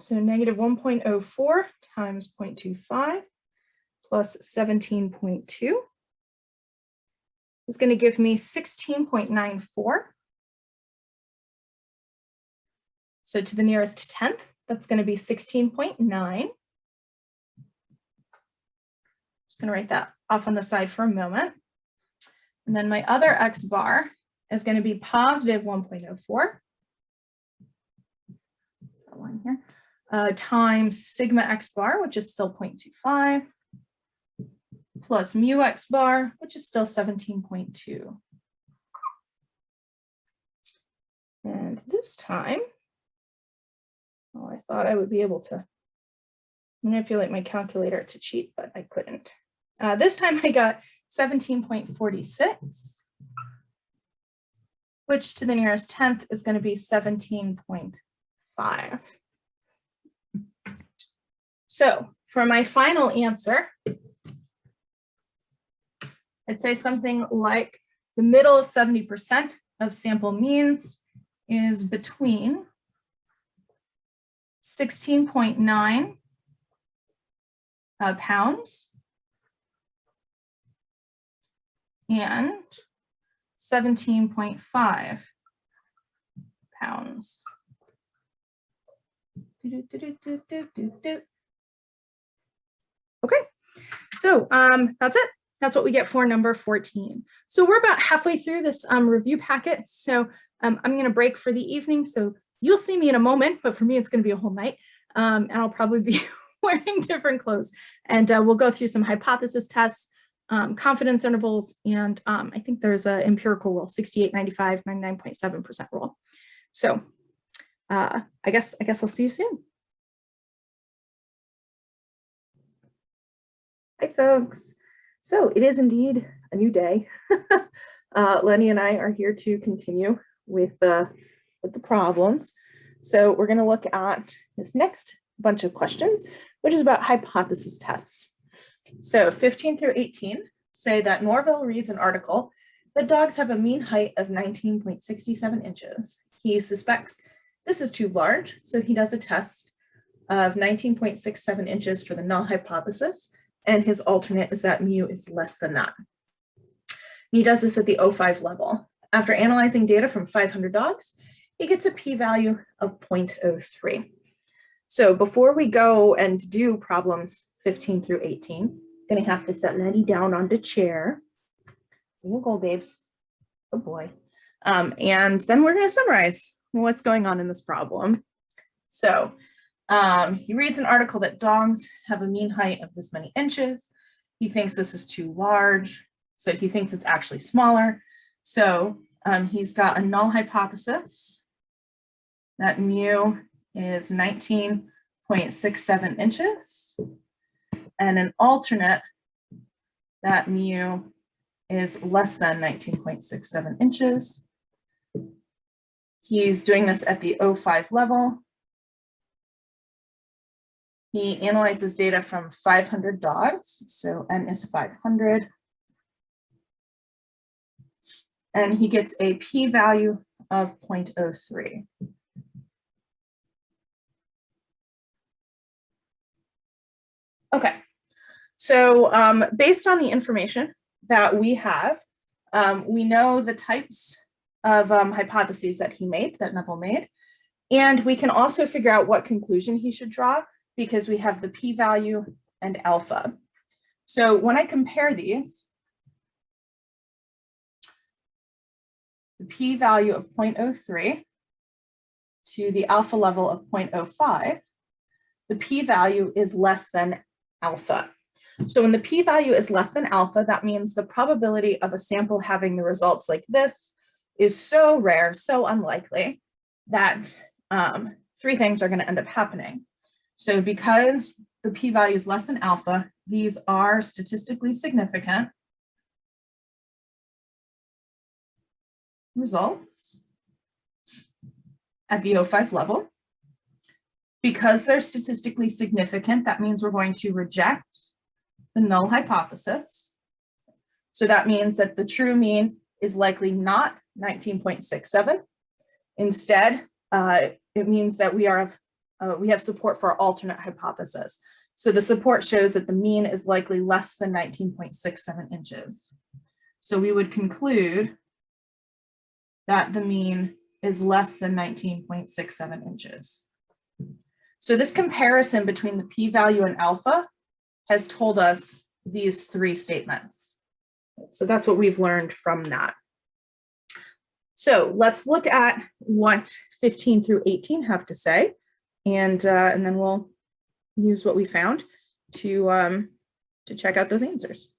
So negative 1.04 times 0.25 plus 17.2 is going to give me 16.94. So to the nearest tenth, that's going to be 16.9. Just going to write that off on the side for a moment. And then my other x bar is going to be positive 1.04. One here, times sigma x bar, which is still 0.25, plus mu x bar, which is still 17.2. And this time, well, I thought I would be able to manipulate my calculator to cheat, but I couldn't. This time I got 17.46, which to the nearest tenth is going to be 17.5. So for my final answer, I'd say something like the middle of 70% of sample means is between 16.9 pounds and 17.5 pounds. Okay, so that's it. That's what we get for number 14. So we're about halfway through this review packet. So I'm going to break for the evening. So you'll see me in a moment, but for me, it's going to be a whole night. And I'll probably be wearing different clothes. And we'll go through some hypothesis tests, confidence intervals, and I think there's an empirical rule, 68, 95, 99.7% rule. So I guess I'll see you soon. Hi, folks. So it is indeed a new day. Lenny and I are here to continue with the problems. So we're going to look at this next bunch of questions, which is about hypothesis tests. So 15 through 18 say that Norville reads an article that dogs have a mean height of 19.67 inches. He suspects this is too large, so he does a test of 19.67 inches for the null hypothesis, and his alternate is that mu is less than that. He does this at the 0.5 level. After analyzing data from 500 dogs, he gets a p-value of 0.03. So before we go and do problems 15 through 18, I'm going to have to set Lenny down on the chair. Here you go, babes. Good boy. And then we're going to summarize what's going on in this problem. So he reads an article that dogs have a mean height of this many inches. He thinks this is too large, so he thinks it's actually smaller. So he's got a null hypothesis that mu is 19.67 inches, and an alternate that mu is less than 19.67 inches. He's doing this at the 0.5 level. He analyzes data from 500 dogs, so n is 500. And he gets a p-value of 0.03. Okay, so based on the information that we have, we know the types of hypotheses that he made, that Neville made, and we can also figure out what conclusion he should draw because we have the p-value and alpha. So when I compare these, the p-value of 0.03 to the alpha level of 0.05, the p-value is less than alpha. So when the p-value is less than alpha, that means the probability of a sample having the results like this is so rare, so unlikely, that three things are going to end up happening. So because the p-value is less than alpha, these are statistically significant results at the 0.5 level. Because they're statistically significant, that means we're going to reject the null hypothesis. So that means that the true mean is likely not 19.67. Instead, it means that we have support for our alternate hypothesis. So the support shows that the mean is likely less than 19.67 inches. So we would conclude that the mean is less than 19.67 inches. So this comparison between the p-value and alpha has told us these three statements. So that's what we've learned from that. So let's look at what 15 through 18 have to say, and then we'll use what we found to check out those answers.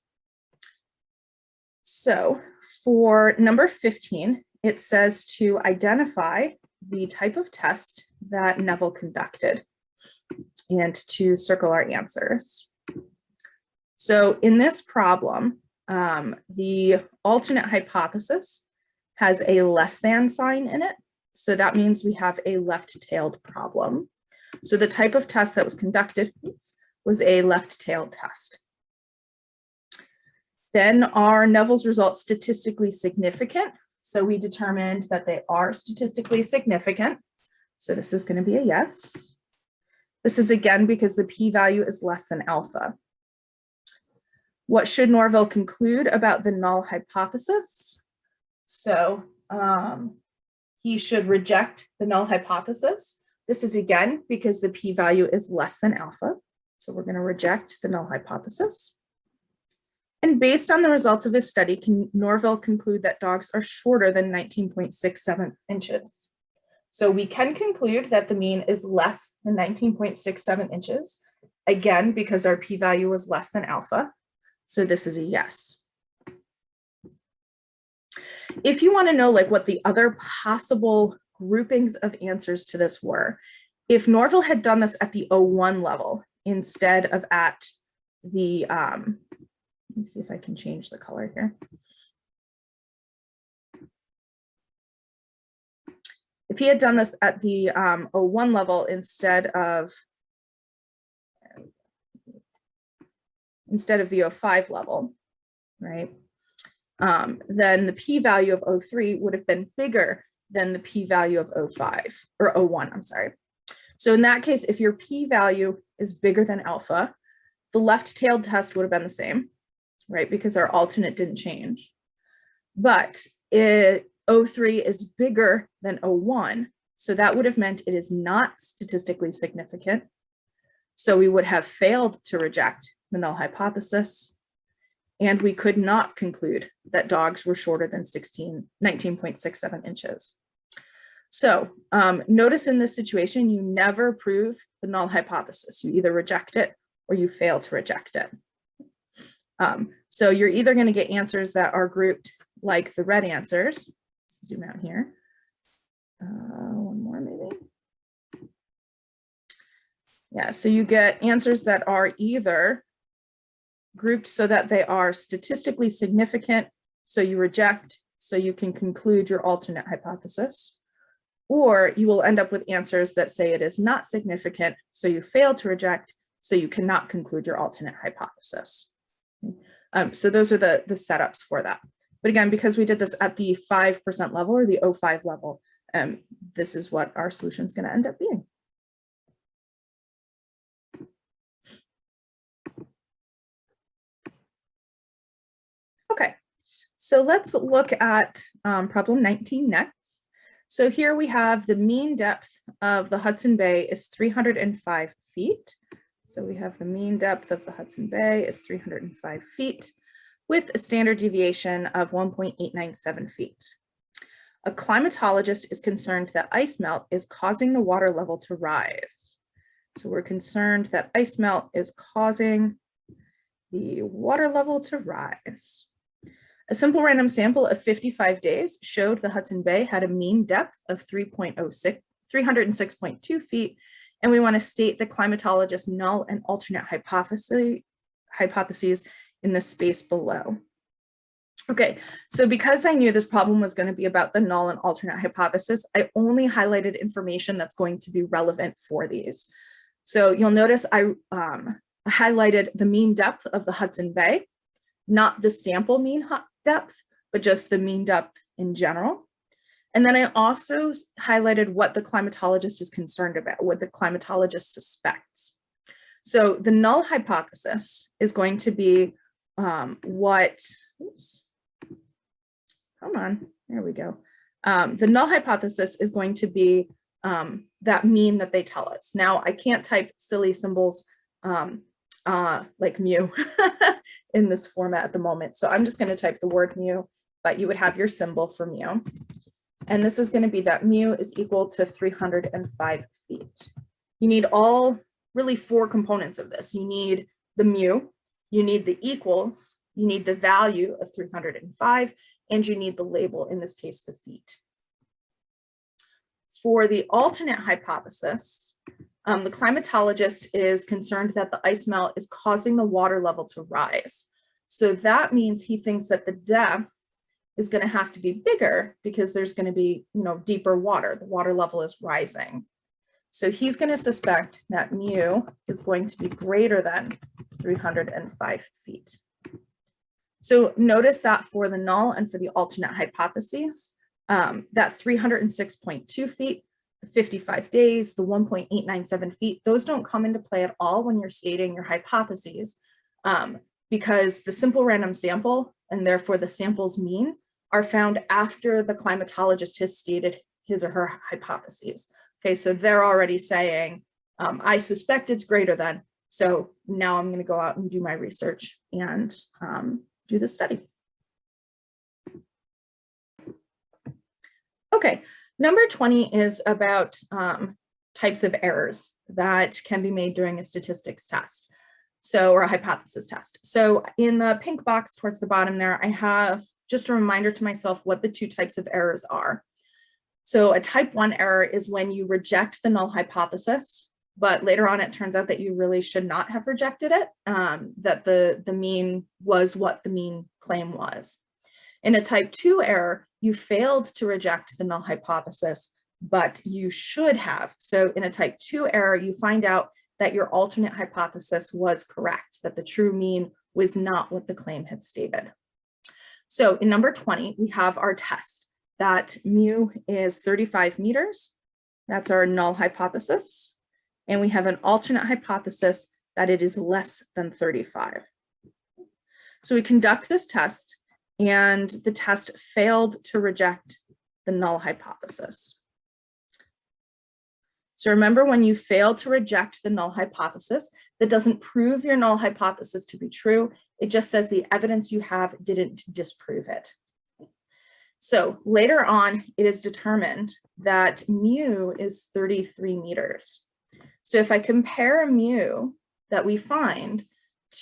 So for number 15, it says to identify the type of test that Neville conducted and to circle our answers. So in this problem, the alternate hypothesis has a less than sign in it. So that means we have a left-tailed problem. So the type of test that was conducted was a left-tail test. Then are Neville's results statistically significant? So we determined that they are statistically significant. So this is going to be a yes. This is again because the p-value is less than alpha. What should Norville conclude about the null hypothesis? So he should reject the null hypothesis. This is again because the p-value is less than alpha. So we're going to reject the null hypothesis. And based on the results of his study, can Norville conclude that dogs are shorter than 19.67 inches? So we can conclude that the mean is less than 19.67 inches, again, because our p-value was less than alpha. So this is a yes. If you want to know like what the other possible groupings of answers to this were, if Norville had done this at the 01 level instead of at the, let me see if I can change the color here. If he had done this at the 01 level instead of the 05 level, right? Then the p-value of 03 would have been bigger than the p-value of 05 or 01, I'm sorry. So in that case, if your p-value is bigger than alpha, the left-tailed test would have been the same, right? Because our alternate didn't change. But 03 is bigger than 01, so that would have meant it is not statistically significant. So we would have failed to reject the null hypothesis, and we could not conclude that dogs were shorter than 19.67 inches. So notice in this situation, you never prove the null hypothesis. You either reject it or you fail to reject it. So you're either going to get answers that are grouped like the red answers. Let's zoom out here. One more maybe. Yeah, so you get answers that are either grouped so that they are statistically significant, so you reject, so you can conclude your alternate hypothesis, or you will end up with answers that say it is not significant, so you fail to reject, so you cannot conclude your alternate hypothesis. So those are the setups for that. But again, because we did this at the 5% level or the 05 level, this is what our solution is going to end up being. Okay, so let's look at problem 19 next. So here we have the mean depth of the Hudson Bay is 305 feet. So we have the mean depth of the Hudson Bay is 305 feet with a standard deviation of 1.897 feet. A climatologist is concerned that ice melt is causing the water level to rise. So we're concerned that ice melt is causing the water level to rise. A simple random sample of 55 days showed the Hudson Bay had a mean depth of 306.2 feet, and we want to state the climatologist's null and alternate hypotheses in the space below. Okay, so because I knew this problem was going to be about the null and alternate hypothesis, I only highlighted information that's going to be relevant for these. So you'll notice I highlighted the mean depth of the Hudson Bay, not the sample mean depth, but just the mean depth in general. And then I also highlighted what the climatologist is concerned about, what the climatologist suspects. So the null hypothesis is going to be the null hypothesis is going to be that mean that they tell us. Now I can't type silly symbols like mu in this format at the moment. So I'm just going to type the word mu, but you would have your symbol for mu. And this is going to be that mu is equal to 305 feet. You need really four components of this. You need the mu, you need the equals, you need the value of 305, and you need the label, in this case, the feet. For the alternate hypothesis, the climatologist is concerned that the ice melt is causing the water level to rise. So that means he thinks that the depth is going to have to be bigger because there's going to be, deeper water. The water level is rising. So he's going to suspect that mu is going to be greater than 305 feet. So notice that for the null and for the alternate hypotheses, that 306.2 feet, 55 days, the 1.897 feet, those don't come into play at all when you're stating your hypotheses, because the simple random sample, and therefore the sample's mean, are found after the climatologist has stated his or her hypotheses. Okay, so they're already saying, I suspect it's greater than, so now I'm going to go out and do my research and do the study. Okay, number 20 is about types of errors that can be made during a statistics test, so, or a hypothesis test. So in the pink box towards the bottom there, I have just a reminder to myself what the two types of errors are. So a type 1 error is when you reject the null hypothesis, but later on it turns out that you really should not have rejected it, that the mean was what the mean claim was. In a type 2 error, you failed to reject the null hypothesis, but you should have. So in a type 2 error, you find out that your alternate hypothesis was correct, that the true mean was not what the claim had stated. So in number 20, we have our test that mu is 35 meters. That's our null hypothesis. And we have an alternate hypothesis that it is less than 35. So we conduct this test, and the test failed to reject the null hypothesis. So remember, when you fail to reject the null hypothesis, that doesn't prove your null hypothesis to be true. It just says the evidence you have didn't disprove it. So later on, it is determined that mu is 33 meters. So if I compare mu that we find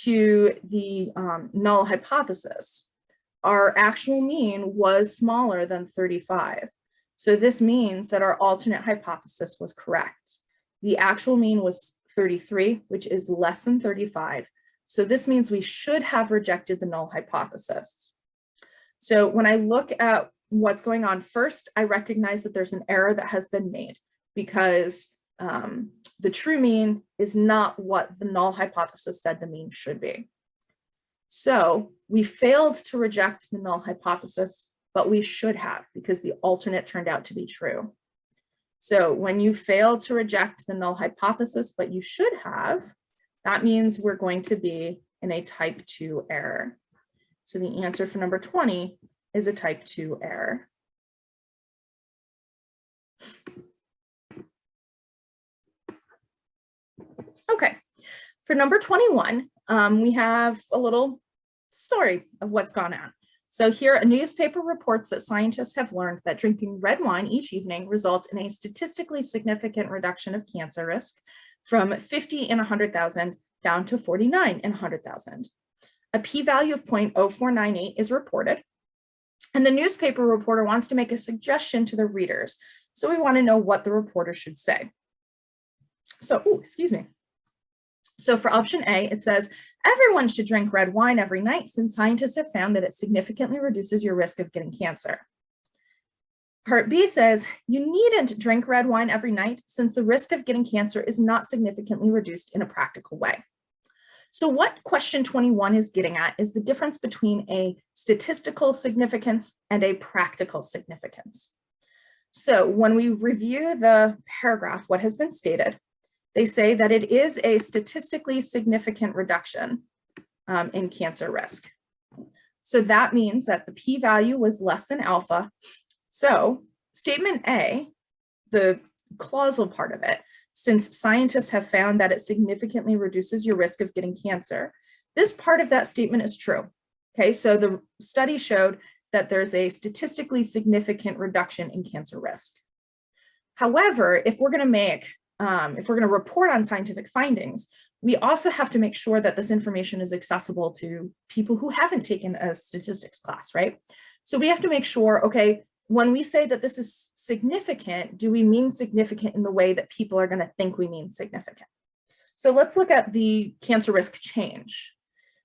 to the null hypothesis, our actual mean was smaller than 35. So this means that our alternate hypothesis was correct. The actual mean was 33, which is less than 35. So this means we should have rejected the null hypothesis. So when I look at what's going on first, I recognize that there's an error that has been made because the true mean is not what the null hypothesis said the mean should be. So we failed to reject the null hypothesis, but we should have, because the alternate turned out to be true. So when you fail to reject the null hypothesis, but you should have, that means we're going to be in a type 2 error. So the answer for number 20 is a type 2 error. Okay, for number 21, we have a little story of what's gone on. So here, a newspaper reports that scientists have learned that drinking red wine each evening results in a statistically significant reduction of cancer risk from 50 in 100,000 down to 49 in 100,000. A p-value of 0.0498 is reported, and the newspaper reporter wants to make a suggestion to the readers. So we want to know what the reporter should say. So, excuse me. So for option A, it says, everyone should drink red wine every night since scientists have found that it significantly reduces your risk of getting cancer. Part B says, you needn't drink red wine every night since the risk of getting cancer is not significantly reduced in a practical way. So what question 21 is getting at is the difference between a statistical significance and a practical significance. So when we review the paragraph, what has been stated, they say that it is a statistically significant reduction in cancer risk. So that means that the p-value was less than alpha. So statement A, the clausal part of it, since scientists have found that it significantly reduces your risk of getting cancer, this part of that statement is true. Okay, so the study showed that there's a statistically significant reduction in cancer risk. However, if we're going to report on scientific findings, we also have to make sure that this information is accessible to people who haven't taken a statistics class, right? So we have to make sure, okay, when we say that this is significant, do we mean significant in the way that people are going to think we mean significant? So let's look at the cancer risk change.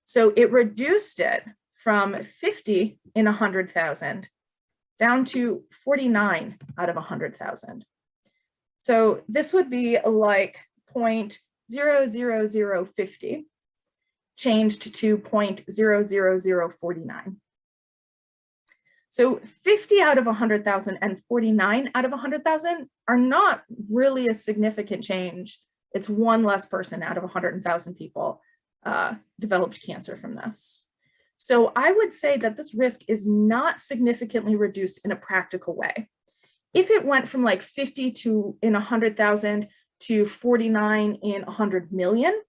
So it reduced it from 50 in 100,000 down to 49 out of 100,000. So this would be like 0.00050 changed to 0.00049. So 50 out of 100,000 and 49 out of 100,000 are not really a significant change. It's one less person out of 100,000 people developed cancer from this. So I would say that this risk is not significantly reduced in a practical way. If it went from like 50 in 100,000 to 49 in 100 million,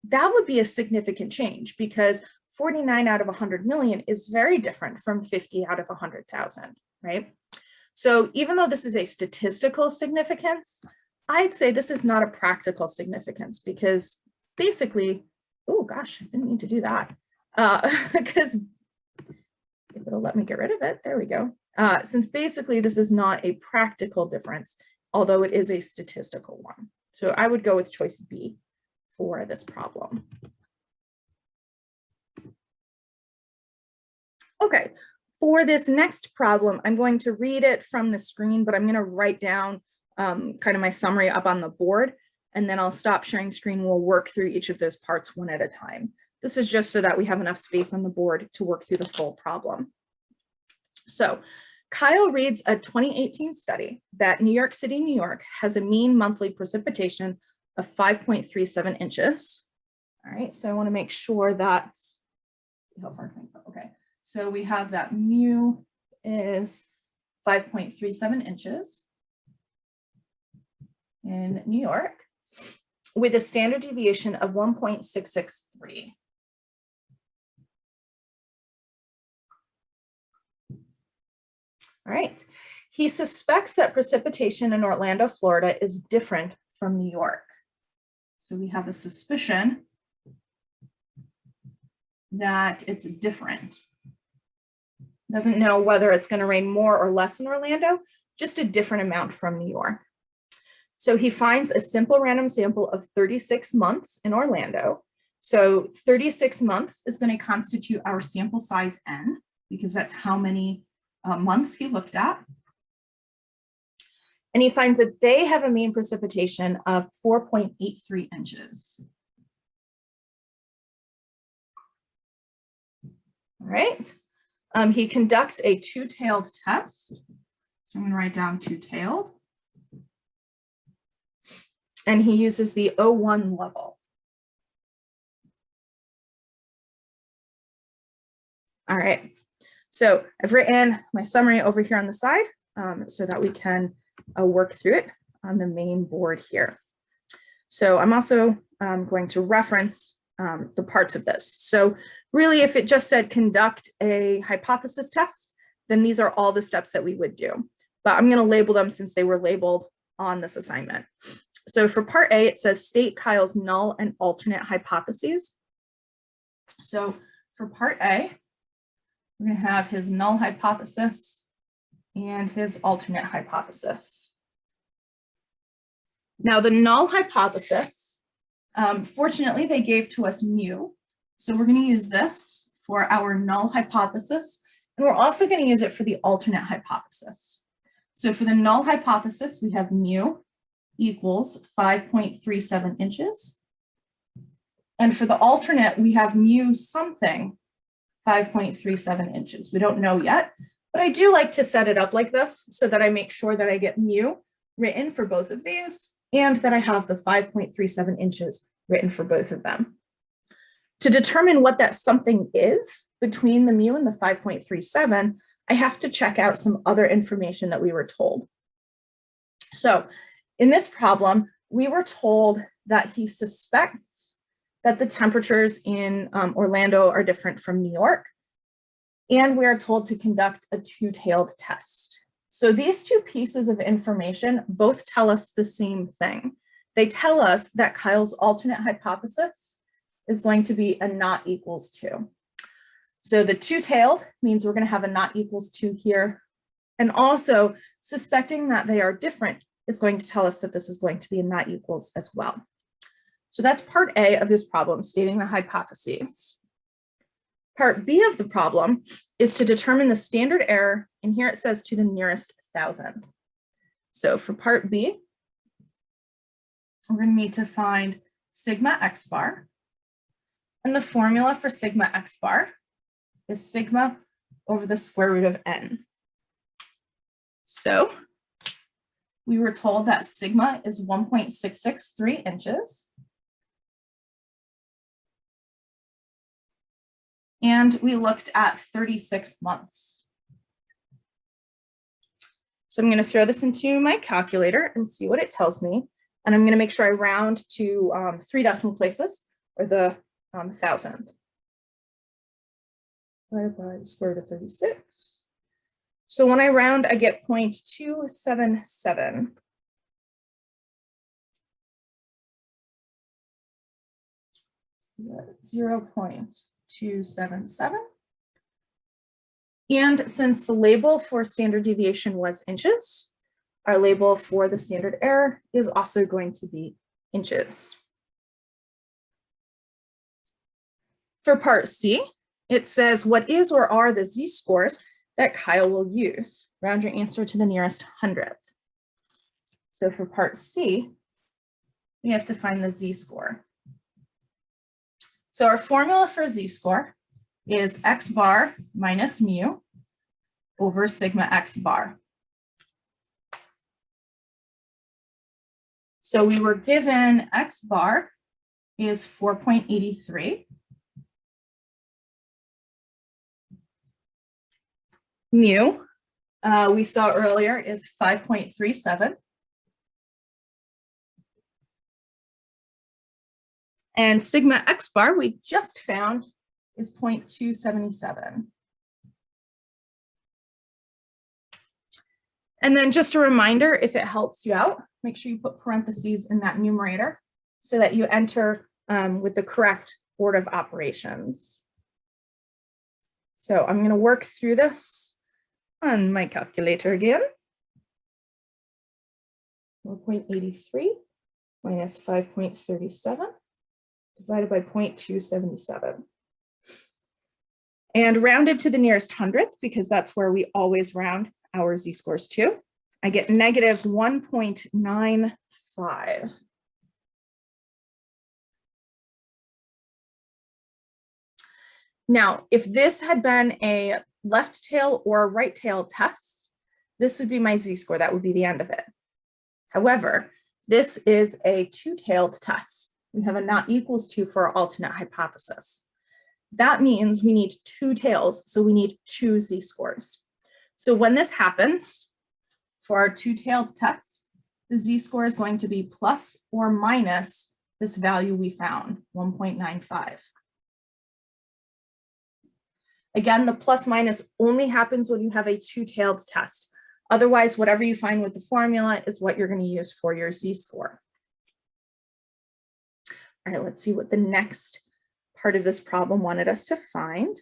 that would be a significant change because 49 out of 100 million is very different from 50 out of 100,000, right? So even though this is a statistical significance, I'd say this is not a practical significance because basically, oh gosh, I didn't mean to do that. Because if it'll let me get rid of it, there we go. Since basically this is not a practical difference, although it is a statistical one. So I would go with choice B for this problem. Okay, for this next problem, I'm going to read it from the screen, but I'm going to write down kind of my summary up on the board, and then I'll stop sharing screen. We'll work through each of those parts one at a time. This is just so that we have enough space on the board to work through the full problem. So Kyle reads a 2018 study that New York City, New York has a mean monthly precipitation of 5.37 inches. All right, so I want to make sure that, how far can I go? Okay. So we have that mu is 5.37 inches in New York with a standard deviation of 1.663. All right. He suspects that precipitation in Orlando, Florida is different from New York. So we have a suspicion that it's different. Doesn't know whether it's going to rain more or less in Orlando, just a different amount from New York. So he finds a simple random sample of 36 months in Orlando. So 36 months is going to constitute our sample size n, because that's how many months he looked at. And he finds that they have a mean precipitation of 4.83 inches. All right. He conducts a two-tailed test. So I'm going to write down two-tailed. And he uses the O1 level. All right. So I've written my summary over here on the side so that we can work through it on the main board here. So I'm also going to reference the parts of this. So really, if it just said conduct a hypothesis test, then these are all the steps that we would do. But I'm going to label them since they were labeled on this assignment. So for part A, it says state Kyle's null and alternate hypotheses. So for part A, we're going to have his null hypothesis and his alternate hypothesis. Now the null hypothesis, fortunately, they gave to us mu. So we're going to use this for our null hypothesis, and we're also going to use it for the alternate hypothesis. So for the null hypothesis, we have mu equals 5.37 inches. And for the alternate, we have mu something 5.37 inches. We don't know yet, but I do like to set it up like this so that I make sure that I get mu written for both of these and that I have the 5.37 inches written for both of them. To determine what that something is between the mu and the 5.37, I have to check out some other information that we were told. So in this problem, we were told that he suspects that the temperatures in Orlando are different from New York, and we are told to conduct a two-tailed test. So these two pieces of information both tell us the same thing. They tell us that Kyle's alternate hypothesis is going to be a not equals 2. So the two-tailed means we're going to have a not equals 2 here. And also suspecting that they are different is going to tell us that this is going to be a not equals as well. So that's part A of this problem, stating the hypotheses. Part B of the problem is to determine the standard error, and here it says to the nearest thousandth. So for part B, we're going to need to find sigma x bar. And the formula for sigma x bar is sigma over the square root of n. So we were told that sigma is 1.663 inches. And we looked at 36 months. So I'm going to throw this into my calculator and see what it tells me. And I'm going to make sure I round to 3 decimal places, or the thousandth. Divided by the square root of 36. So when I round, I get 0.277. So 0.277. And since the label for standard deviation was inches, our label for the standard error is also going to be inches. For part C, it says, what is or are the z-scores that Kyle will use? Round your answer to the nearest hundredth. So for part C, we have to find the z-score. So our formula for z-score is x bar minus mu over sigma x bar. So we were given x bar is 4.83. Mu, we saw earlier, is 5.37. And sigma x bar, we just found, is 0.277. And then just a reminder, if it helps you out, make sure you put parentheses in that numerator so that you enter with the correct order of operations. So I'm going to work through this on my calculator again. 4.83 minus 5.37 divided by 0.277. And rounded to the nearest hundredth, because that's where we always round our z-scores to, I get negative 1.95. Now, if this had been a left tail or a right tail test, this would be my z-score. That would be the end of it. However, this is a two-tailed test. We have a not equals to for our alternate hypothesis. That means we need two tails, so we need two z-scores. So when this happens, for our two-tailed test, the z-score is going to be plus or minus this value we found, 1.95. Again, the plus minus only happens when you have a two-tailed test. Otherwise, whatever you find with the formula is what you're going to use for your z-score. All right, let's see what the next part of this problem wanted us to find.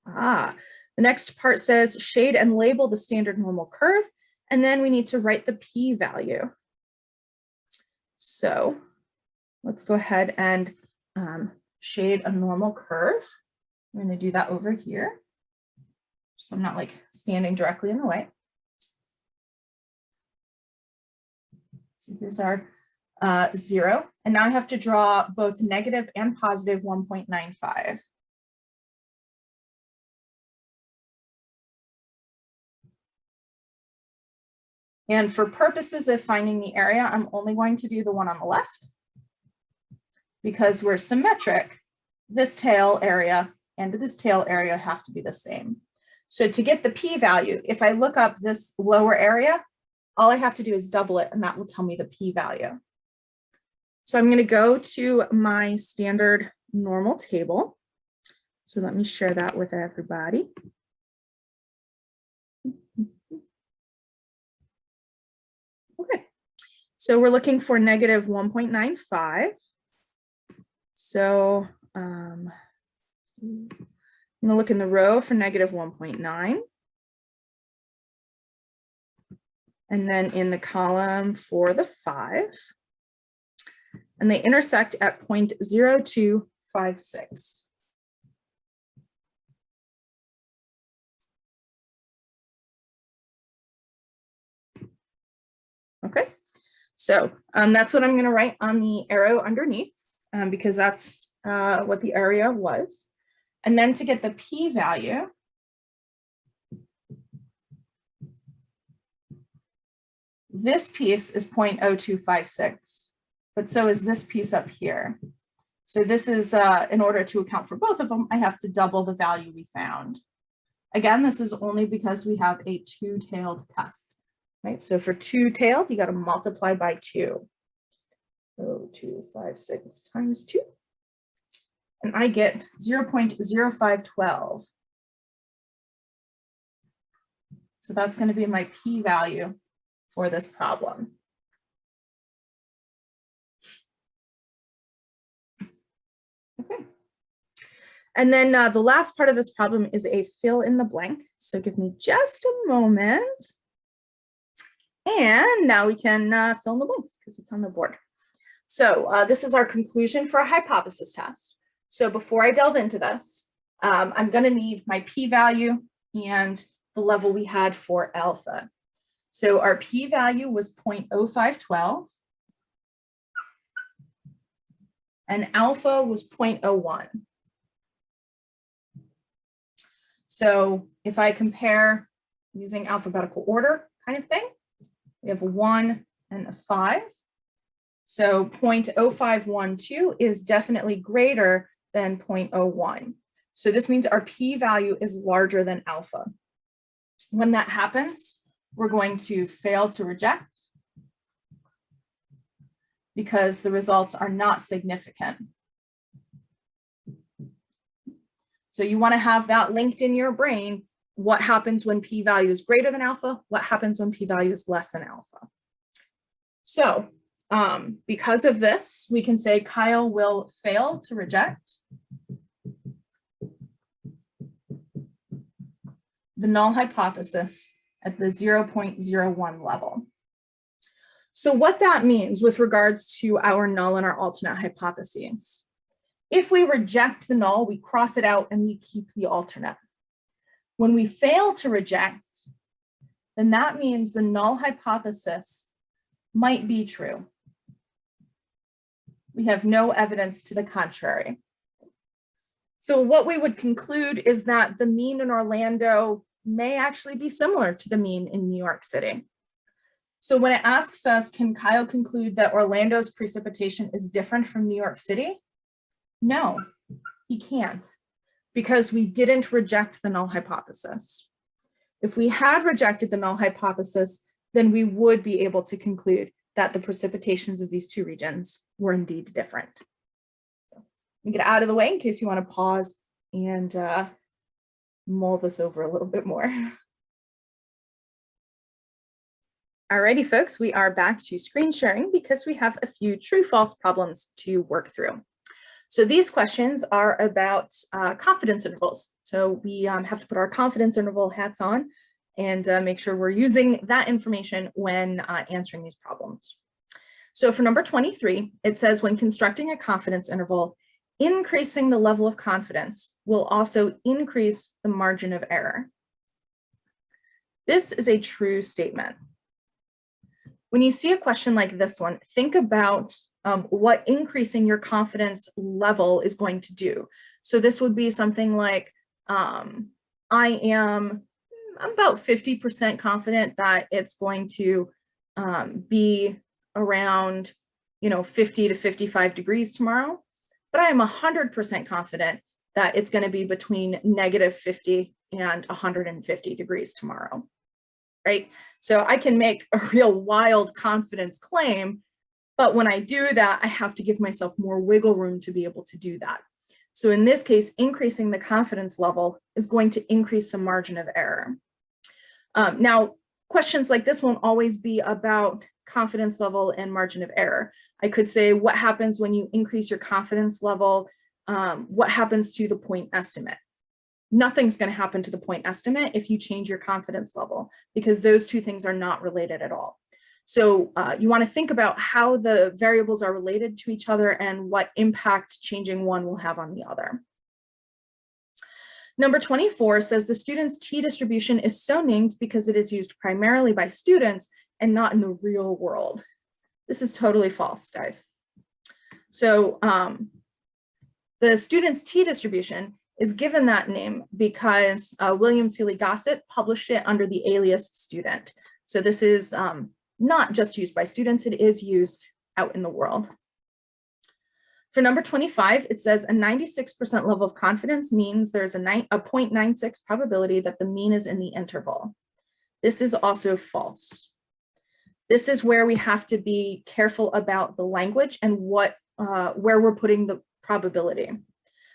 The next part says shade and label the standard normal curve, and then we need to write the p-value. So let's go ahead and shade a normal curve. I'm going to do that over here, so I'm not like standing directly in the way. So here's our 0, and now I have to draw both negative and positive 1.95. And for purposes of finding the area, I'm only going to do the one on the left because we're symmetric. This tail area and this tail area have to be the same. So to get the p-value, if I look up this lower area, all I have to do is double it, and that will tell me the p-value. So I'm going to go to my standard normal table. So let me share that with everybody. Okay, so we're looking for negative 1.95. So I'm going to look in the row for negative 1.9. And then in the column for the 5. And they intersect at 0.0256. Okay, So that's what I'm going to write on the arrow underneath, because that's what the area was. And then to get the p-value, this piece is 0.0256, but so is this piece up here. So this is, in order to account for both of them, I have to double the value we found. Again, this is only because we have a two-tailed test, right? So for two-tailed, you got to multiply by 2. So 256 times 2. And I get 0.0512. So that's going to be my p-value for this problem. Okay. And then the last part of this problem is a fill in the blank. So give me just a moment. And now we can fill in the blanks because it's on the board. So this is our conclusion for a hypothesis test. So before I delve into this, I'm going to need my p-value and the level we had for alpha. So our p-value was 0.0512 and alpha was 0.01. So if I compare using alphabetical order kind of thing, we have a 1 and a 5. So 0.0512 is definitely greater than 0.01. So this means our p-value is larger than alpha. When that happens, we're going to fail to reject because the results are not significant. So you want to have that linked in your brain. What happens when p-value is greater than alpha? What happens when p-value is less than alpha? So because of this, we can say Kyle will fail to reject the null hypothesis at the 0.01 level. So what that means with regards to our null and our alternate hypotheses, if we reject the null, we cross it out and we keep the alternate. When we fail to reject, then that means the null hypothesis might be true. We have no evidence to the contrary. So what we would conclude is that the mean in Orlando may actually be similar to the mean in New York City. So when it asks us, can Kyle conclude that Orlando's precipitation is different from New York City? No, he can't, because we didn't reject the null hypothesis. If we had rejected the null hypothesis, then we would be able to conclude that the precipitations of these two regions were indeed different. Let me get out of the way in case you want to pause and mull this over a little bit more. Alrighty, folks, we are back to screen sharing because we have a few true-false problems to work through. So these questions are about confidence intervals. So we have to put our confidence interval hats on and make sure we're using that information when answering these problems. So for number 23, it says when constructing a confidence interval, increasing the level of confidence will also increase the margin of error. This is a true statement. When you see a question like this one, think about what increasing your confidence level is going to do. So this would be something like, I'm about 50% confident that it's going to be around, 50 to 55 degrees tomorrow, but I am 100% confident that it's going to be between -50 and 150 degrees tomorrow, right? So I can make a real wild confidence claim, but when I do that, I have to give myself more wiggle room to be able to do that. So in this case, increasing the confidence level is going to increase the margin of error. Now, questions like this won't always be about confidence level and margin of error. I could say, what happens when you increase your confidence level? What happens to the point estimate? Nothing's going to happen to the point estimate if you change your confidence level, because those two things are not related at all. So you want to think about how the variables are related to each other and what impact changing one will have on the other. Number 24 says the student's t-distribution is so named because it is used primarily by students and not in the real world. This is totally false, guys. So the student's t-distribution is given that name because William Seeley Gossett published it under the alias student. So this is not just used by students, it is used out in the world. For number 25, it says a 96% level of confidence means there's a 0.96 probability that the mean is in the interval. This is also false. This is where we have to be careful about the language and where we're putting the probability.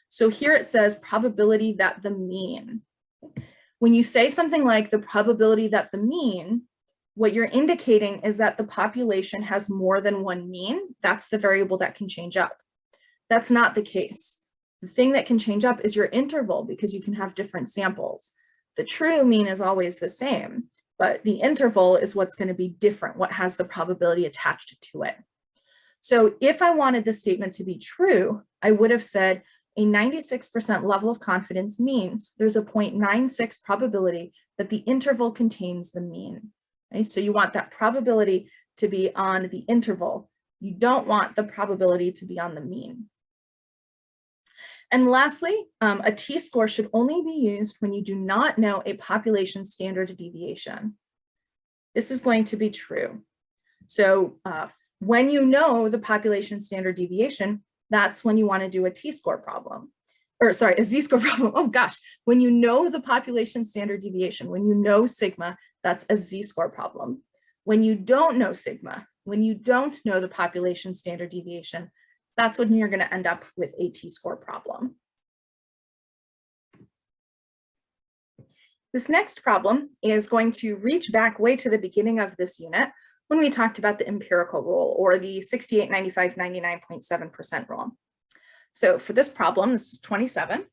So here it says probability that the mean. When you say something like the probability that the mean, what you're indicating is that the population has more than one mean. That's the variable that can change up. That's not the case. The thing that can change up is your interval because you can have different samples. The true mean is always the same, but the interval is what's going to be different, what has the probability attached to it. So if I wanted the statement to be true, I would have said a 96% level of confidence means there's a 0.96 probability that the interval contains the mean. Okay? So you want that probability to be on the interval. You don't want the probability to be on the mean. And lastly, a t-score should only be used when you do not know a population standard deviation. This is going to be true. So when you know the population standard deviation, that's when you want to do a t-score problem. Or sorry, a z-score problem. Oh gosh, when you know the population standard deviation, when you know sigma, that's a z-score problem. When you don't know sigma, when you don't know the population standard deviation, that's when you're going to end up with a t-score problem. This next problem is going to reach back way to the beginning of this unit when we talked about the empirical rule, or the 68, 95, 99.7% rule. So for this problem, this is 27,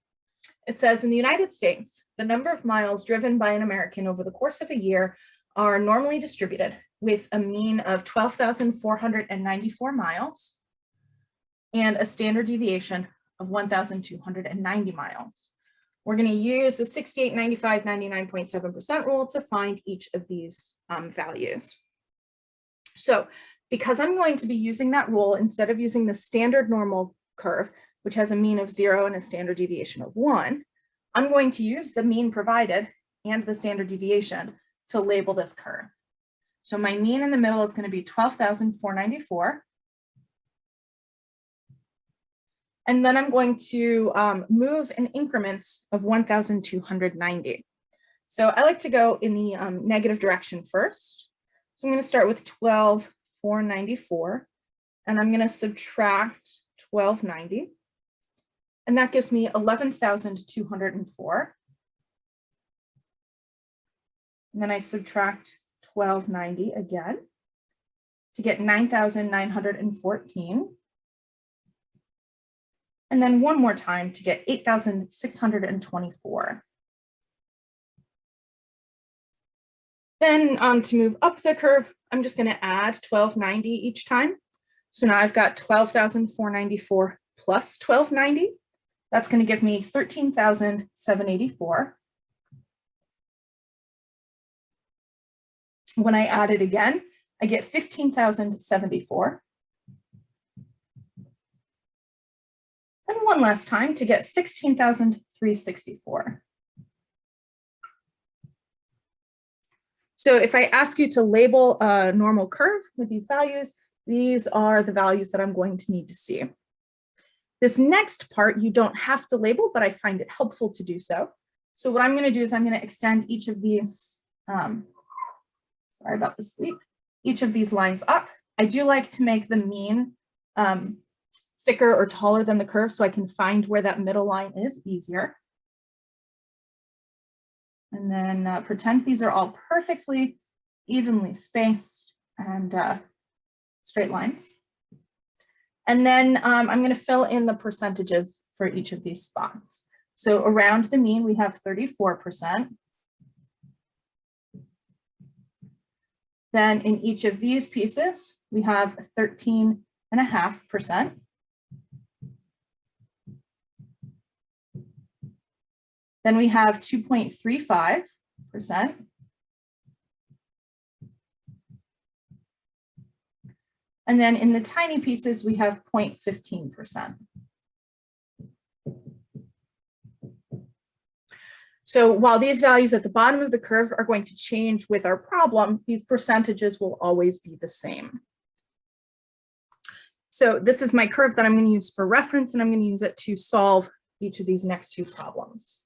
it says in the United States, the number of miles driven by an American over the course of a year are normally distributed with a mean of 12,494 miles and a standard deviation of 1,290 miles. We're going to use the 68, 95, 99.7% rule to find each of these values. So because I'm going to be using that rule instead of using the standard normal curve, which has a mean of 0 and a standard deviation of 1, I'm going to use the mean provided and the standard deviation to label this curve. So my mean in the middle is going to be 12,494. And then I'm going to move in increments of 1,290. So I like to go in the negative direction first. So I'm going to start with 12,494, and I'm going to subtract 1,290. And that gives me 11,204. And then I subtract 1,290 again to get 9,914. And then one more time to get 8,624. Then to move up the curve, I'm just going to add 1,290 each time. So now I've got 12,494 plus 1,290. That's going to give me 13,784. When I add it again, I get 15,074. And one last time to get 16,364. So if I ask you to label a normal curve with these values, these are the values that I'm going to need to see. This next part you don't have to label, but I find it helpful to do so. So what I'm going to do is I'm going to extend each of these, sorry about the squeak, each of these lines up. I do like to make the mean thicker or taller than the curve so I can find where that middle line is easier. And then pretend these are all perfectly evenly spaced and straight lines. And then I'm going to fill in the percentages for each of these spots. So around the mean, we have 34%. Then in each of these pieces, we have 13.5%. Then we have 2.35%. And then in the tiny pieces, we have 0.15%. So while these values at the bottom of the curve are going to change with our problem, these percentages will always be the same. So this is my curve that I'm going to use for reference, and I'm going to use it to solve each of these next two problems.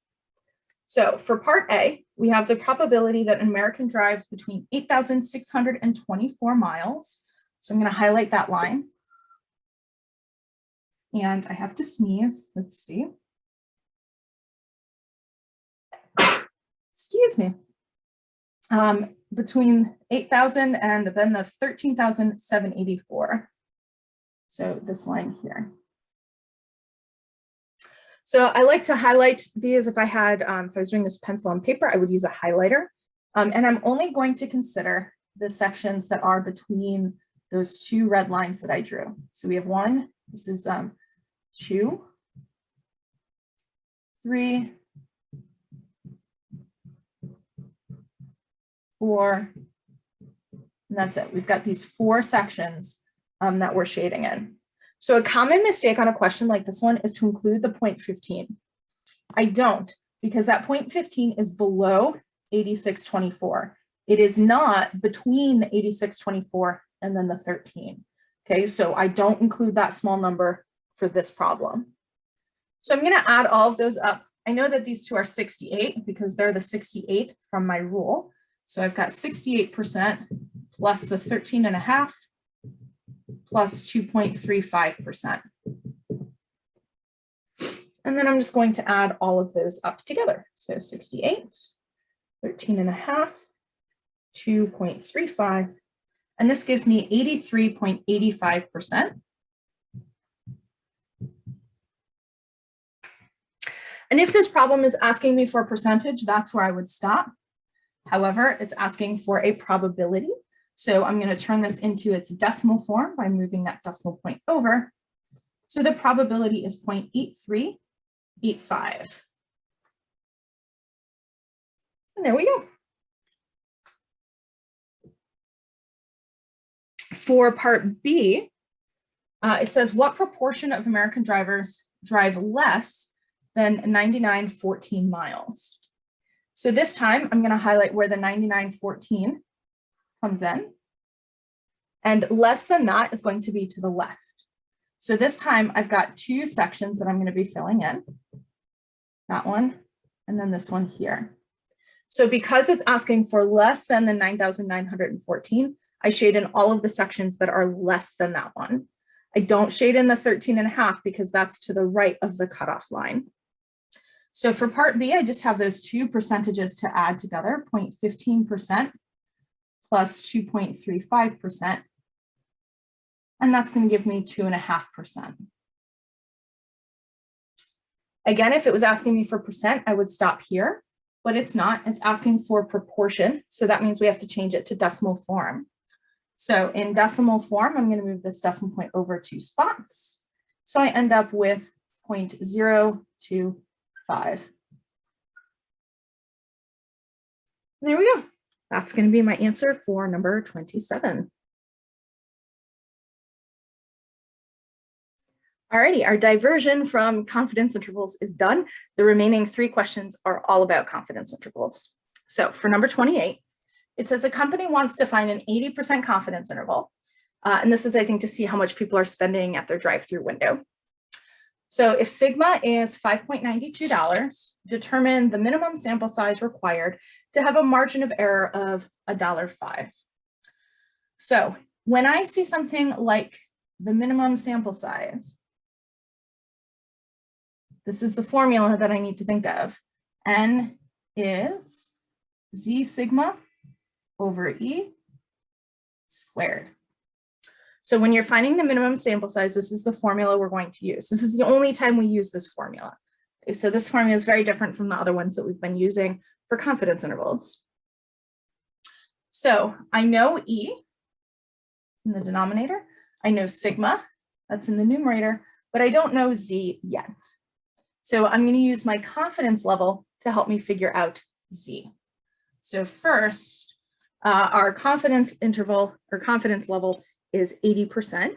So for part A, we have the probability that an American drives between 8,624 miles. So I'm going to highlight that line. And I have to sneeze. Let's see. Excuse me. Between 8,000 and then the 13,784. So this line here. So I like to highlight these. If I was doing this pencil and paper, I would use a highlighter. And I'm only going to consider the sections that are between those two red lines that I drew. So we have one, this is 2, 3, 4, and that's it. We've got these 4 sections that we're shading in. So a common mistake on a question like this one is to include the 0.15. I don't, because that 0.15 is below 8624. It is not between the 8624 and then the 13. Okay, so I don't include that small number for this problem. So I'm going to add all of those up. I know that these two are 68 because they're the 68 from my rule. So I've got 68% plus the 13.5 plus 2.35%. And then I'm just going to add all of those up together. So 68, 13.5, 2.35, and this gives me 83.85%. And if this problem is asking me for a percentage, that's where I would stop. However, it's asking for a probability. So I'm going to turn this into its decimal form by moving that decimal point over. So the probability is 0.8385. And there we go. For part B, it says what proportion of American drivers drive less than 9914 miles? So this time I'm going to highlight where the 9914 comes in, and less than that is going to be to the left. So this time I've got 2 sections that I'm going to be filling in, that one and then this one here. So because it's asking for less than the 9,914, I shade in all of the sections that are less than that one. I don't shade in the 13.5 because that's to the right of the cutoff line. So for part B, I just have those 2 percentages to add together, 0.15% plus 2.35%. And that's going to give me 2.5%. Again, if it was asking me for percent, I would stop here, but it's not. It's asking for proportion. So that means we have to change it to decimal form. So in decimal form, I'm going to move this decimal point over 2 spots. So I end up with 0.025. There we go. That's going to be my answer for number 27. Alrighty, our diversion from confidence intervals is done. The remaining 3 questions are all about confidence intervals. So for number 28, it says a company wants to find an 80% confidence interval. And this is, I think, to see how much people are spending at their drive-through window. So if sigma is $5.92, determine the minimum sample size required to have a margin of error of $1.05. So when I see something like the minimum sample size, this is the formula that I need to think of. N is Z sigma over E squared. So when you're finding the minimum sample size, this is the formula we're going to use. This is the only time we use this formula. So this formula is very different from the other ones that we've been using for confidence intervals. So I know E in the denominator. I know sigma, that's in the numerator, but I don't know Z yet. So I'm going to use my confidence level to help me figure out Z. So first, our confidence interval or confidence level is 80%.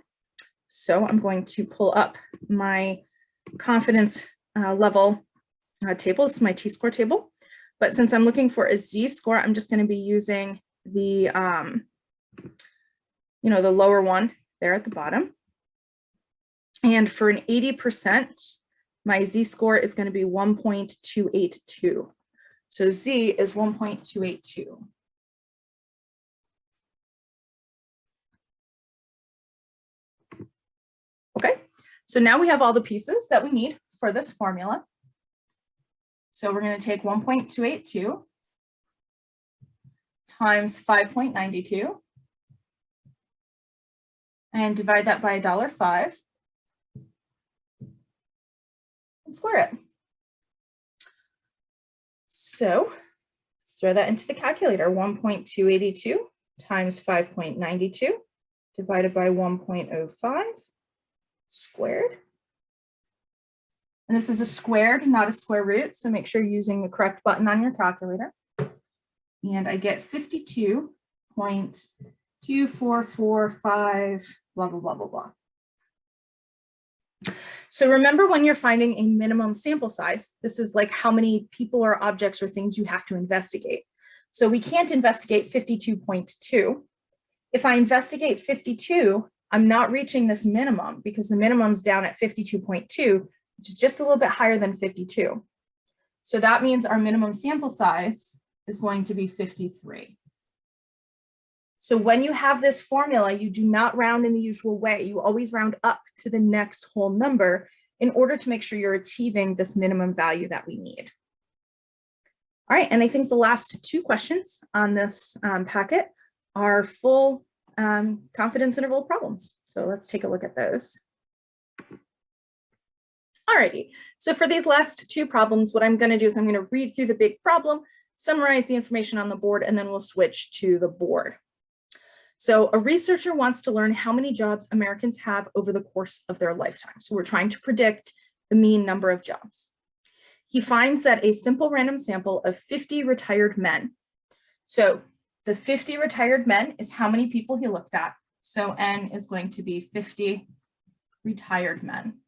So I'm going to pull up my confidence level table. This is my t-score table. But since I'm looking for a z-score, I'm just going to be using the, the lower one there at the bottom. And for an 80%, my z-score is going to be 1.282. So z is 1.282. Okay, so now we have all the pieces that we need for this formula. So we're going to take 1.282 times 5.92 and divide that by $1.05 and square it. So let's throw that into the calculator. 1.282 times 5.92 divided by 1.05 squared. And this is a squared, not a square root, so make sure you're using the correct button on your calculator. And I get 52.2445, blah, blah, blah, blah, blah. So remember, when you're finding a minimum sample size, this is like how many people or objects or things you have to investigate. So we can't investigate 52.2. If I investigate 52, I'm not reaching this minimum because the minimum's down at 52.2, which is just a little bit higher than 52. So that means our minimum sample size is going to be 53. So when you have this formula, you do not round in the usual way. You always round up to the next whole number in order to make sure you're achieving this minimum value that we need. All right, and I think the last two questions on this packet are full confidence interval problems. So let's take a look at those. Alrighty, so for these last two problems, what I'm going to do is I'm going to read through the big problem, summarize the information on the board, and then we'll switch to the board. So a researcher wants to learn how many jobs Americans have over the course of their lifetime. So we're trying to predict the mean number of jobs. He finds that a simple random sample of 50 retired men. So the 50 retired men is how many people he looked at. So N is going to be 50 retired men.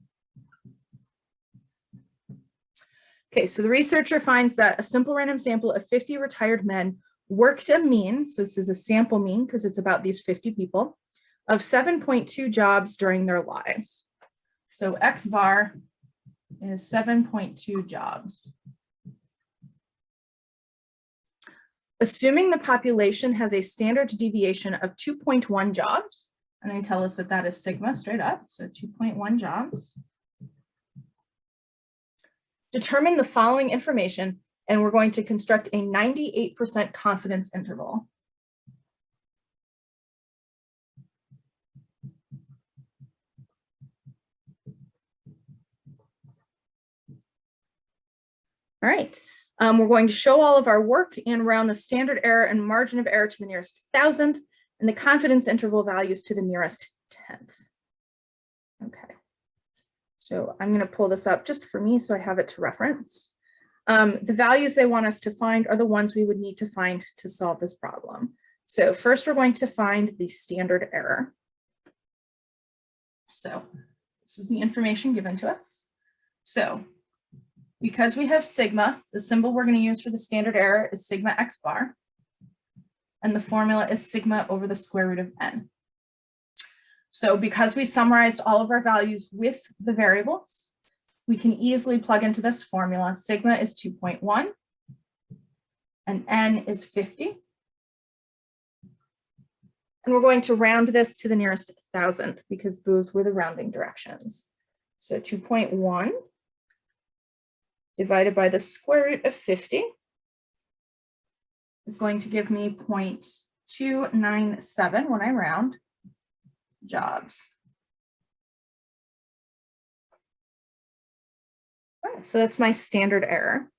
Okay, so the researcher finds that a simple random sample of 50 retired men worked a mean, so this is a sample mean because it's about these 50 people, of 7.2 jobs during their lives. So X bar is 7.2 jobs. Assuming the population has a standard deviation of 2.1 jobs, and they tell us that that is sigma straight up, so 2.1 jobs. Determine the following information, and we're going to construct a 98% confidence interval. All right, we're going to show all of our work and round the standard error and margin of error to the nearest thousandth and the confidence interval values to the nearest tenth. Okay, so I'm going to pull this up just for me so I have it to reference. The values they want us to find are the ones we would need to find to solve this problem. So first we're going to find the standard error. So this is the information given to us. So because we have sigma, the symbol we're going to use for the standard error is sigma x bar, and the formula is sigma over the square root of n. So because we summarized all of our values with the variables, we can easily plug into this formula. Sigma is 2.1 and n is 50. And we're going to round this to the nearest thousandth because those were the rounding directions. So 2.1 divided by the square root of 50 is going to give me 0.297 when I round jobs. All right, so that's my standard error.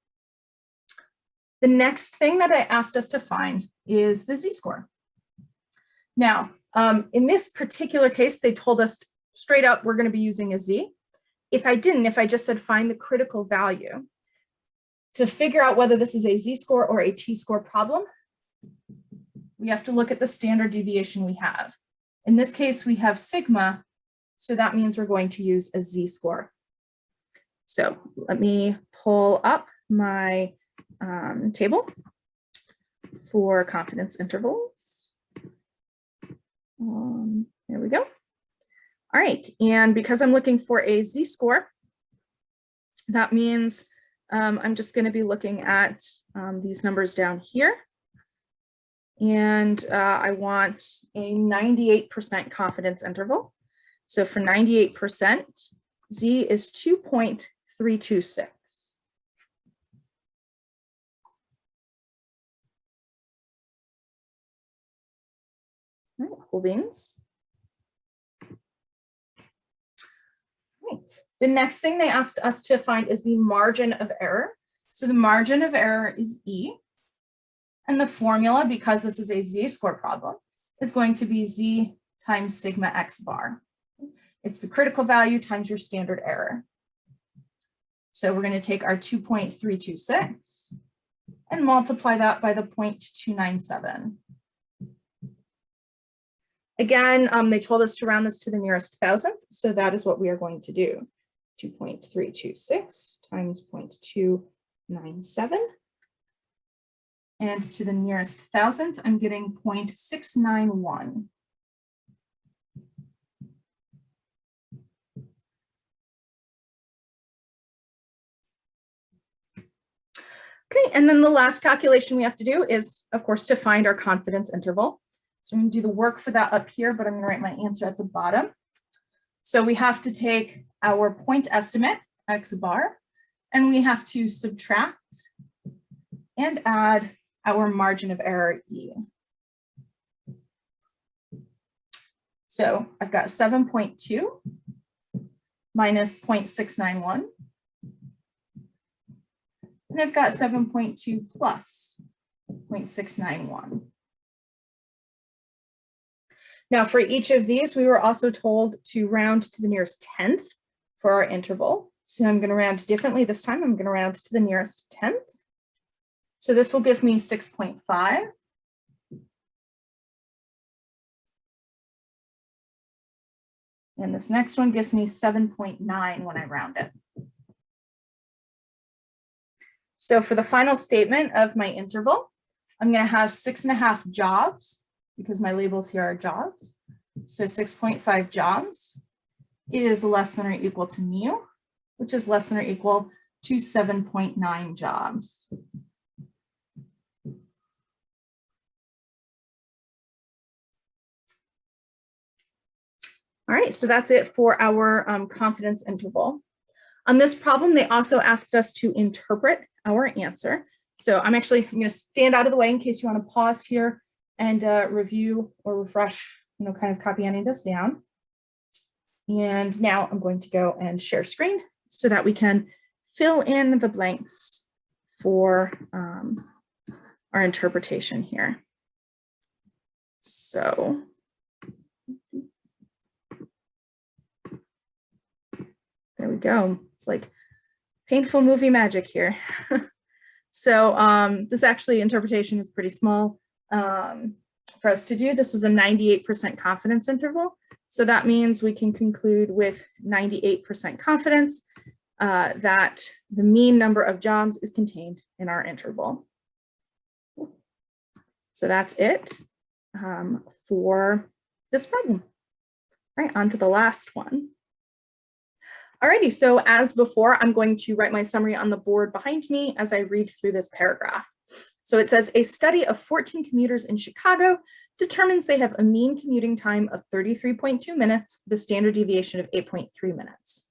The next thing that I asked us to find is the z-score. Now, in this particular case, they told us straight up we're going to be using a z. If I just said find the critical value, to figure out whether this is a z-score or a t-score problem, we have to look at the standard deviation we have. In this case, we have sigma, so that means we're going to use a z-score. So let me pull up my table for confidence intervals. There we go. All right, and because I'm looking for a z-score, that means I'm just going to be looking at these numbers down here. And I want a 98% confidence interval. So for 98%, z is 2.326. All right, cool beans. Right. The next thing they asked us to find is the margin of error. So the margin of error is E. And the formula, because this is a z-score problem, is going to be z times sigma x bar. It's the critical value times your standard error. So we're going to take our 2.326 and multiply that by the 0.297. Again, they told us to round this to the nearest thousandth, so that is what we are going to do. 2.326 times 0.297. And to the nearest thousandth, I'm getting 0.691. Okay, and then the last calculation we have to do is, of course, to find our confidence interval. So I'm going to do the work for that up here, but I'm going to write my answer at the bottom. So we have to take our point estimate, x bar, and we have to subtract and add our margin of error, E. So I've got 7.2 minus 0.691. And I've got 7.2 plus 0.691. Now for each of these, we were also told to round to the nearest tenth for our interval. So I'm going to round differently this time. I'm going to round to the nearest tenth. So this will give me 6.5. And this next one gives me 7.9 when I round it. So for the final statement of my interval, I'm going to have 6.5 jobs, because my labels here are jobs. So 6.5 jobs is less than or equal to mu, which is less than or equal to 7.9 jobs. All right, so that's it for our confidence interval. On this problem, they also asked us to interpret our answer. So I'm going to stand out of the way in case you want to pause here and review or refresh, kind of copy any of this down. And now I'm going to go and share screen so that we can fill in the blanks for our interpretation here. So there we go. It's like painful movie magic here. So this actually interpretation is pretty small for us to do. This was a 98% confidence interval. So that means we can conclude with 98% confidence that the mean number of jobs is contained in our interval. So that's it for this problem. All right, on to the last one. Alrighty, so as before, I'm going to write my summary on the board behind me as I read through this paragraph. So it says, a study of 14 commuters in Chicago determines they have a mean commuting time of 33.2 minutes, the standard deviation of 8.3 minutes.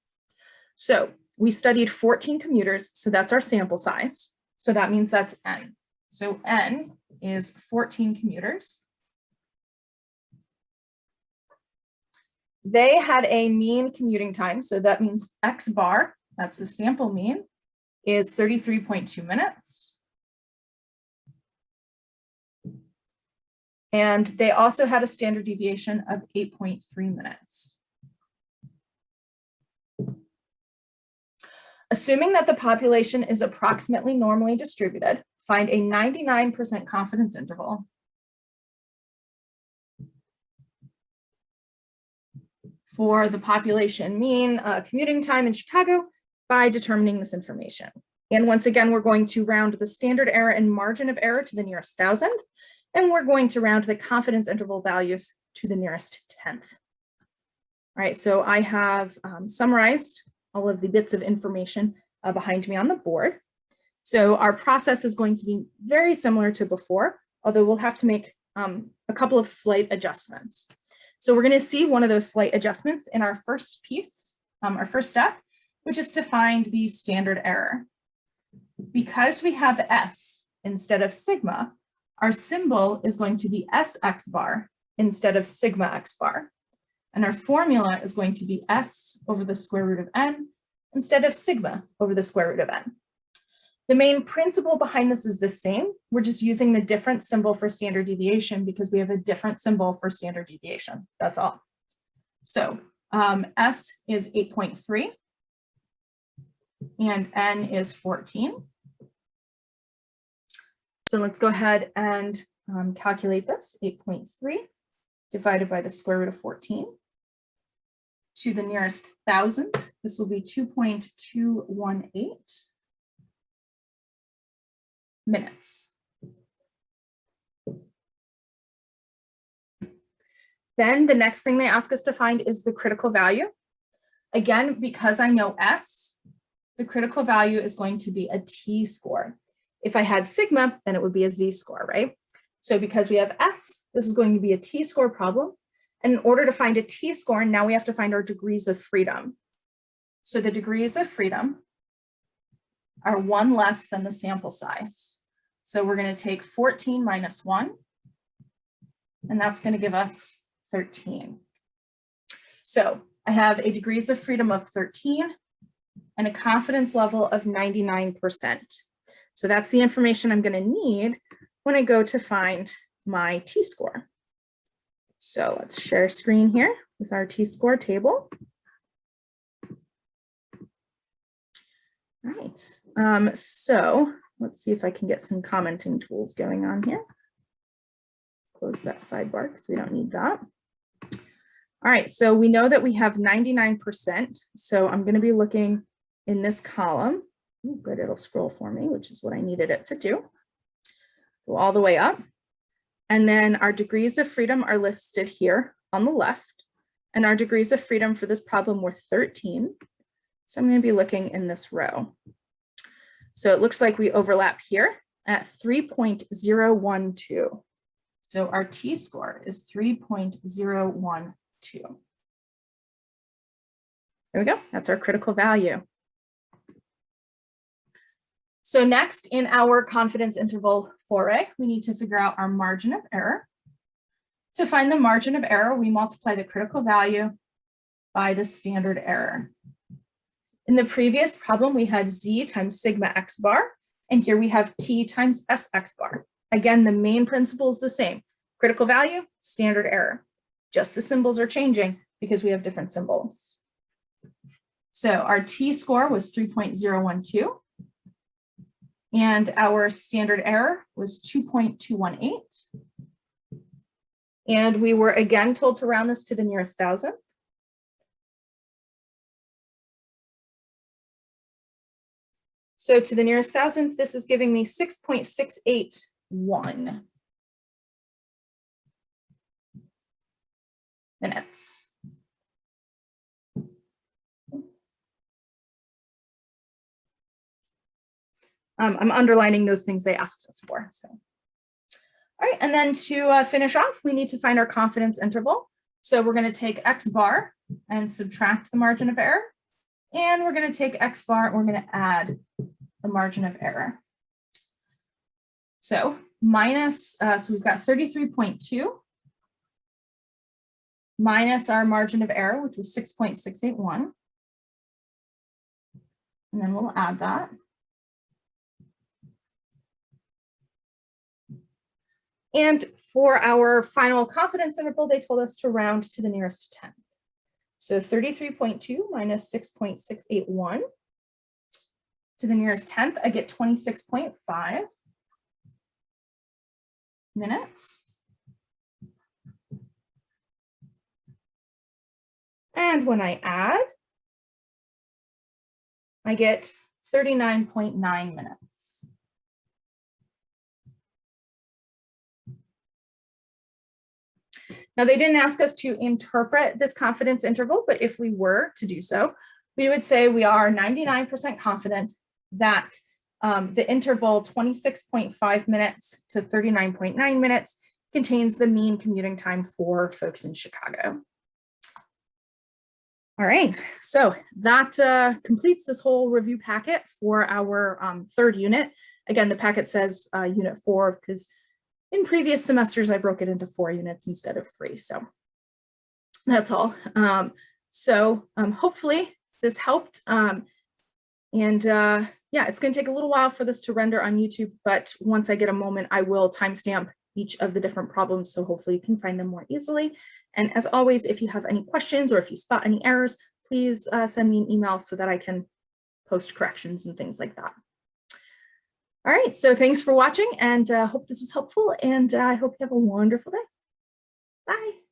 So we studied 14 commuters, so that's our sample size. So that means that's N. So N is 14 commuters. They had a mean commuting time, so that means X bar, that's the sample mean, is 33.2 minutes. And they also had a standard deviation of 8.3 minutes. Assuming that the population is approximately normally distributed, find a 99% confidence interval for the population mean commuting time in Chicago by determining this information. And once again, we're going to round the standard error and margin of error to the nearest thousand, and we're going to round the confidence interval values to the nearest tenth. All right, so I have summarized all of the bits of information behind me on the board. So our process is going to be very similar to before, although we'll have to make a couple of slight adjustments. So we're going to see one of those slight adjustments in our first piece, our first step, which is to find the standard error. Because we have S instead of sigma, our symbol is going to be SX bar instead of sigma X bar. And our formula is going to be S over the square root of n instead of sigma over the square root of n. The main principle behind this is the same. We're just using the different symbol for standard deviation because we have a different symbol for standard deviation. That's all. So S is 8.3 and n is 14. So let's go ahead and calculate this. 8.3 divided by the square root of 14 to the nearest thousandth. This will be 2.218 minutes. Then the next thing they ask us to find is the critical value. Again, because I know S, the critical value is going to be a t-score. If I had sigma, then it would be a z-score, right? So because we have S, this is going to be a t-score problem. And in order to find a t-score, now we have to find our degrees of freedom. So the degrees of freedom are one less than the sample size. So we're going to take 14 minus 1, and that's going to give us 13. So I have a degrees of freedom of 13 and a confidence level of 99%. So that's the information I'm going to need when I go to find my t-score. So let's share screen here with our t-score table. All right, so let's see if I can get some commenting tools going on here. Let's close that sidebar because we don't need that. All right, so we know that we have 99%. So I'm going to be looking in this column. Ooh, good, it'll scroll for me, which is what I needed it to do. Go all the way up. And then our degrees of freedom are listed here on the left. And our degrees of freedom for this problem were 13. So I'm going to be looking in this row. So it looks like we overlap here at 3.012. So our t-score is 3.012. There we go. That's our critical value. So next in our confidence interval foray, we need to figure out our margin of error. To find the margin of error, we multiply the critical value by the standard error. In the previous problem, we had z times sigma x bar, and here we have t times sx bar. Again, the main principle is the same. Critical value, standard error. Just the symbols are changing because we have different symbols. So our t-score was 3.012, and our standard error was 2.218. And we were again told to round this to the nearest thousandth. So to the nearest thousandth, this is giving me 6.681 minutes. I'm underlining those things they asked us for. So, all right, and then to finish off, we need to find our confidence interval. So we're going to take x bar and subtract the margin of error. And we're going to take x bar and we're going to add the margin of error. So minus, so we've got 33.2 minus our margin of error, which was 6.681. And then we'll add that. And for our final confidence interval, they told us to round to the nearest tenth. So 33.2 minus 6.681 to the nearest tenth, I get 26.5 minutes. And when I add, I get 39.9 minutes. Now, they didn't ask us to interpret this confidence interval, but if we were to do so, we would say we are 99% confident that the interval 26.5 minutes to 39.9 minutes contains the mean commuting time for folks in Chicago. All right, so that completes this whole review packet for our third unit. Again, the packet says unit 4 because in previous semesters I broke it into 4 units instead of 3. So that's all. Hopefully this helped. Yeah, it's going to take a little while for this to render on YouTube, but once I get a moment, I will timestamp each of the different problems, so hopefully you can find them more easily. And as always, if you have any questions or if you spot any errors, please send me an email so that I can post corrections and things like that. All right, so thanks for watching, and hope this was helpful, and I hope you have a wonderful day. Bye.